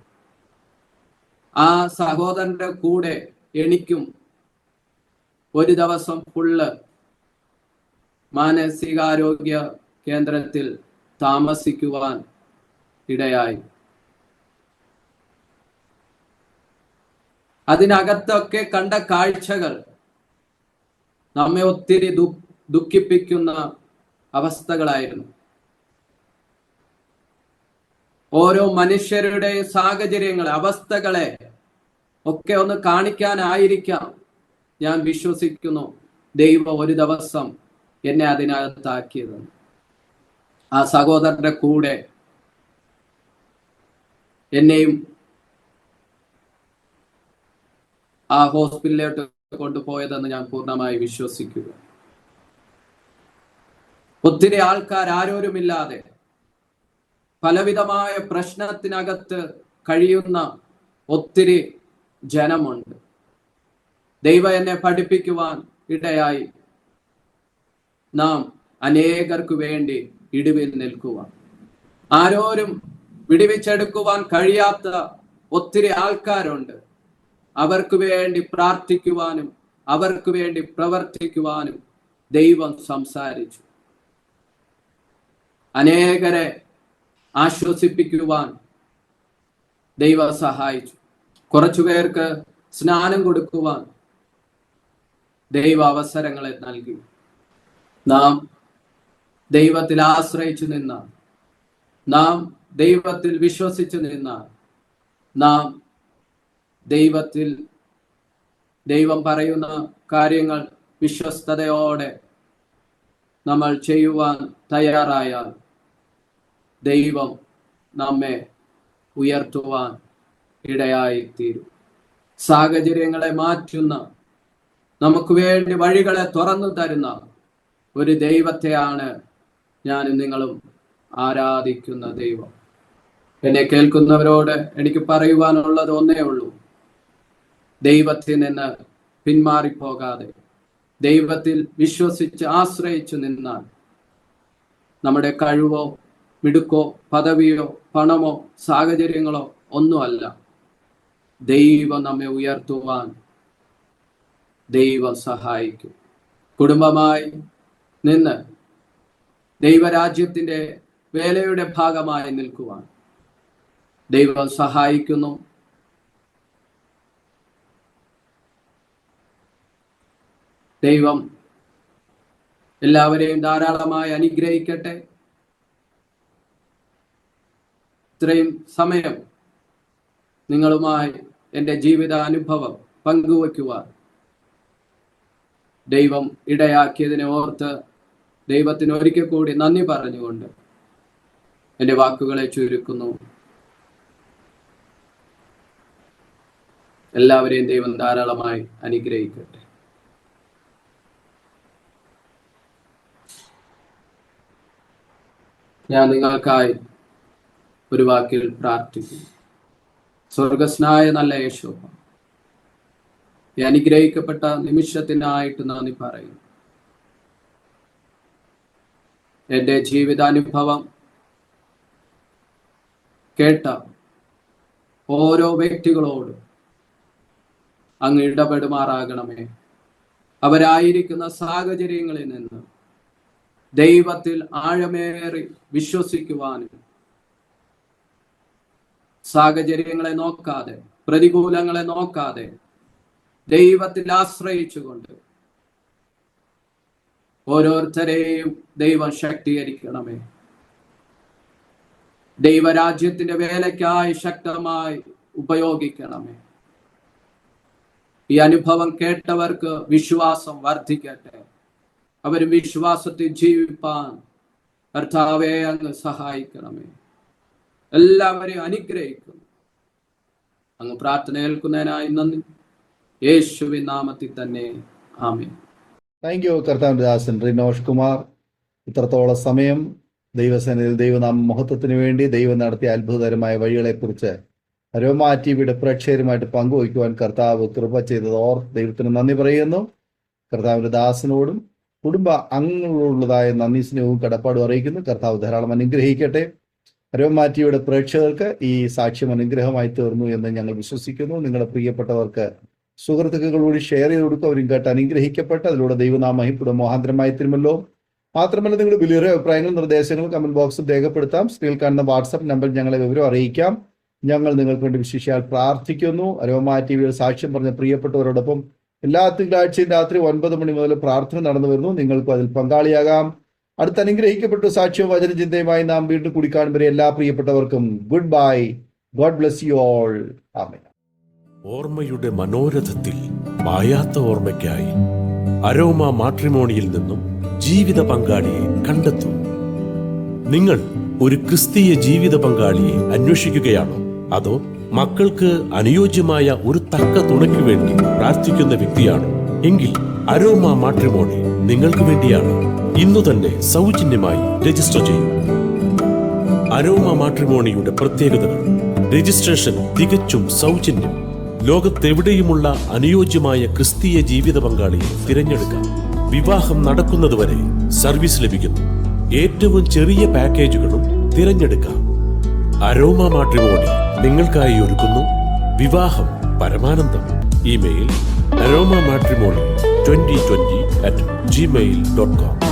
ആ സഹോദരന്റെ കൂടെ എനിക്കും ഒരു ദിവസം ഫുള്ള് മാനസികാരോഗ്യ കേന്ദ്രത്തിൽ താമസിക്കുവാൻ ഇടയായി. അതിനകത്തൊക്കെ കണ്ട കാഴ്ചകൾ നമ്മെ ഒത്തിരി ദുഃഖിപ്പിക്കുന്ന അവസ്ഥകളായിരുന്നു. ഓരോ മനുഷ്യരുടെ സാഹചര്യങ്ങൾ, അവസ്ഥകളെ ഒക്കെ ഒന്ന് കാണിക്കാനായിരിക്കാം ഞാൻ വിശ്വസിക്കുന്നു ദൈവം ഒരു ദിവസം എന്നെ അതിനകത്താക്കിയത്. ആ സഹോദരന്റെ കൂടെ എന്നെയും ആ ഹോസ്പിറ്റലിലോട്ട് കൊണ്ടുപോയതെന്ന് ഞാൻ പൂർണ്ണമായി വിശ്വസിക്കുക. ഒത്തിരി ആൾക്കാർ ആരോരുമില്ലാതെ പലവിധമായ പ്രശ്നത്തിനകത്ത് കഴിയുന്ന ഒത്തിരി ജനമുണ്ട്. ദൈവം എന്നെ പഠിപ്പിക്കുവാൻ ഇടയായി നാം അനേകർക്ക് വേണ്ടി ഇടിവിൽ നിൽക്കുവാൻ, ആരോരും വിടുവിച്ചെടുക്കുവാൻ കഴിയാത്ത ഒത്തിരി ആൾക്കാരുണ്ട്. അവർക്ക് വേണ്ടി പ്രാർത്ഥിക്കുവാനും അവർക്ക് വേണ്ടി പ്രവർത്തിക്കുവാനും ദൈവം സംസാരിച്ചു. അനേകരെ ആശ്വസിപ്പിക്കുവാൻ ദൈവം സഹായിച്ചു. കുറച്ചു പേർക്ക് സ്നാനം കൊടുക്കുവാൻ ദൈവ അവസരങ്ങളെ നൽകി. നാം ദൈവത്തിൽ ആശ്രയിച്ചു നിന്നാൽ, നാം ദൈവത്തിൽ വിശ്വസിച്ചു നിന്നാൽ, നാം ദൈവം പറയുന്ന കാര്യങ്ങൾ വിശ്വസ്തയോടെ നമ്മൾ ചെയ്യുവാൻ തയ്യാറായാൽ ദൈവം നമ്മെ ഉയർത്തുവാൻ ഇടയായിത്തീരും. സാഹചര്യങ്ങളെ മാറ്റുന്ന, നമുക്ക് വേണ്ടി വഴികളെ തുറന്നു തരുന്ന ഒരു ദൈവത്തെയാണ് ഞാനും നിങ്ങളും ആരാധിക്കുന്ന ദൈവം. എന്നെ കേൾക്കുന്നവരോട് എനിക്ക് പറയുവാനുള്ളത് ഒന്നേ ഉള്ളൂ: ദൈവത്തിൽ നിന്ന് പിന്മാറിപ്പോകാതെ ദൈവത്തിൽ വിശ്വസിച്ച് ആശ്രയിച്ചു നിന്നാൽ നമ്മുടെ കഴിവോ മിടുക്കോ പദവിയോ പണമോ സാഹചര്യങ്ങളോ ഒന്നുമല്ല, ദൈവം നമ്മെ ഉയർത്തുവാൻ ദൈവം സഹായിക്കും. കുടുംബമായി നിന്ന് ദൈവരാജ്യത്തിന്റെ വേലയുടെ ഭാഗമായി നിൽക്കുവാൻ ദൈവം സഹായിക്കുന്നു. ദൈവം എല്ലാവരെയും ധാരാളമായി അനുഗ്രഹിക്കട്ടെ. ഇത്രയും സമയം നിങ്ങളുമായി എൻ്റെ ജീവിതാനുഭവം പങ്കുവയ്ക്കുവാൻ ദൈവം ഇടയാക്കിയതിനെ ഓർത്ത് ദൈവത്തിന് ഒരിക്കൽ കൂടി നന്ദി പറഞ്ഞുകൊണ്ട് എൻ്റെ വാക്കുകളെ ചുരുക്കുന്നു. എല്ലാവരെയും ദൈവം ധാരാളമായി അനുഗ്രഹിക്കട്ടെ. ഞാൻ നിങ്ങൾക്കായി ഒരു വാക്കിൽ പ്രാർത്ഥിക്കുന്നു. സ്വർഗസ്നായ നല്ല യേശുവ, ഈ അനുഗ്രഹിക്കപ്പെട്ട നിമിഷത്തിനായിട്ട് നന്ദി പറയുന്നു. എൻ്റെ ജീവിതാനുഭവം കേട്ട ഓരോ വ്യക്തികളോടും അങ്ങ് ഇടപെടുമാറാകണമേ. അവരായിരിക്കുന്ന സാഹചര്യങ്ങളിൽ നിന്ന് ദൈവത്തിൽ ആഴമേറി വിശ്വസിക്കുവാനും, സാഹചര്യങ്ങളെ നോക്കാതെ, പ്രതികൂലങ്ങളെ നോക്കാതെ ദൈവത്തിൽ ആശ്രയിച്ചുകൊണ്ട് ഓരോരുത്തരെയും ദൈവം ശക്തീകരിക്കണമേ. ദൈവരാജ്യത്തിന്റെ വേലയ്ക്കായി ശക്തമായി ഉപയോഗിക്കണമേ. ഈ അനുഭവം കേട്ടവർക്ക് വിശ്വാസം വർദ്ധിക്കട്ടെ. അവർ വിശ്വാസത്തിൽ ജീവിപ്പാൻ കർത്താവേ അങ്ങ് സഹായിക്കണമേ. എല്ലാവരെയും അനുഗ്രഹിക്കുന്നു. അങ്ങ് പ്രാർത്ഥന ഏൽക്കുന്നതിനായി നന്ദി. യേശുവിൻ നാമത്തിൽ തന്നെ ആമേൻ. താങ്ക് യു കർത്താവിന്റെ ദാസൻ റിനോഷ് കുമാർ. ഇത്രത്തോളം സമയം ദൈവസേനയിൽ ദൈവനാമ മഹത്വത്തിന് വേണ്ടി ദൈവം നടത്തിയ അത്ഭുതകരമായ വഴികളെക്കുറിച്ച് അരോമ ടിവിയുടെ പ്രേക്ഷകരുമായിട്ട് പങ്കുവയ്ക്കുവാൻ കർത്താവ് കൃപ ചെയ്തത് ദൈവത്തിന് നന്ദി പറയുന്നു. കർത്താവിന്റെ ദാസനോടും കുടുംബ അംഗങ്ങളോടുള്ളതായ നന്ദി സ്നേഹവും കടപ്പാടും അറിയിക്കുന്നു. കർത്താവ് ധാരാളം അനുഗ്രഹിക്കട്ടെ. അരോമ ടിവിയുടെ പ്രേക്ഷകർക്ക് ഈ സാക്ഷ്യം അനുഗ്രഹമായി തീർന്നു എന്ന് ഞങ്ങൾ വിശ്വസിക്കുന്നു. നിങ്ങളുടെ പ്രിയപ്പെട്ടവർക്ക് സുഹൃത്തുക്കളോട് ഷെയർ ചെയ്ത് കൊടുക്കുക. അവരും കേട്ട് അനുഗ്രഹിക്കപ്പെട്ട് അതിലൂടെ ദൈവനാമ മഹിമയുടെ മോഹാന്തരമായി തീരുമല്ലോ. മാത്രമല്ല, നിങ്ങളുടെ വിലയേറിയ അഭിപ്രായങ്ങളും നിർദ്ദേശങ്ങളും കമന്റ് ബോക്സിൽ രേഖപ്പെടുത്താം. സ്ക്രീനിൽ കാണുന്ന വാട്സ്ആപ്പ് നമ്പറിൽ ഞങ്ങളെ വിവരം അറിയിക്കാം. ഞങ്ങൾ നിങ്ങൾക്ക് വേണ്ടി വിശേഷിയാൽ പ്രാർത്ഥിക്കുന്നു. അരോമ ടിവിയിൽ സാക്ഷ്യം പറഞ്ഞ പ്രിയപ്പെട്ടവരോടൊപ്പം എല്ലാ തിങ്കളാഴ്ചയും രാത്രി 9 മണി മുതൽ പ്രാർത്ഥന നടന്നു വരുന്നു. നിങ്ങൾക്കും അതിൽ പങ്കാളിയാകാം. അടുത്ത അനുഗ്രഹിക്കപ്പെട്ട സാക്ഷ്യവും വചനചിന്തയുമായി നാം വീണ്ടും കൂടിക്കാണും വരെ എല്ലാ പ്രിയപ്പെട്ടവർക്കും good bye. God bless you all. Amen. ഓർമ്മയുടെ മനോരഥത്തിൽ മായാത്ത ഓർമ്മയ്ക്കായി അരോമ മാട്രിമോണിയിൽ നിന്നും ജീവിത പങ്കാളിയെ കണ്ടെത്തൂ. നിങ്ങൾ ഒരു ക്രിസ്തീയ ജീവിത പങ്കാളിയെ അന്വേഷിക്കുകയാണോ? അതോ മക്കൾക്ക് അനുയോജ്യമായ ഒരു തക്ക തുണയ്ക്ക് വേണ്ടി പ്രാർത്ഥിക്കുന്ന വ്യക്തിയാണോ? എങ്കിൽ അരോമ മാട്രിമോണി നിങ്ങൾക്ക് വേണ്ടിയാണ്. ഇന്നു തന്നെ സൗജന്യമായി രജിസ്റ്റർ ചെയ്യൂ. അരോമ മാട്രിമോണിയുടെ പ്രത്യേകതകൾ: രജിസ്ട്രേഷൻ തികച്ചും സൗജന്യം. ലോകത്തെവിടെയുമുള്ള അനുയോജ്യമായ ക്രിസ്തീയ ജീവിത പങ്കാളിയെ തിരഞ്ഞെടുക്കാം. വിവാഹം നടക്കുന്നതുവരെ സർവീസ് ലഭിക്കുന്നു. ഏറ്റവും ചെറിയ പാക്കേജുകളും തിരഞ്ഞെടുക്കാം. അരോമ മാട്രിമോണി നിങ്ങൾക്കായി ഒരുക്കുന്നു വിവാഹം പരമാനന്ദം. Email aroma matrimony2020@gmail.com.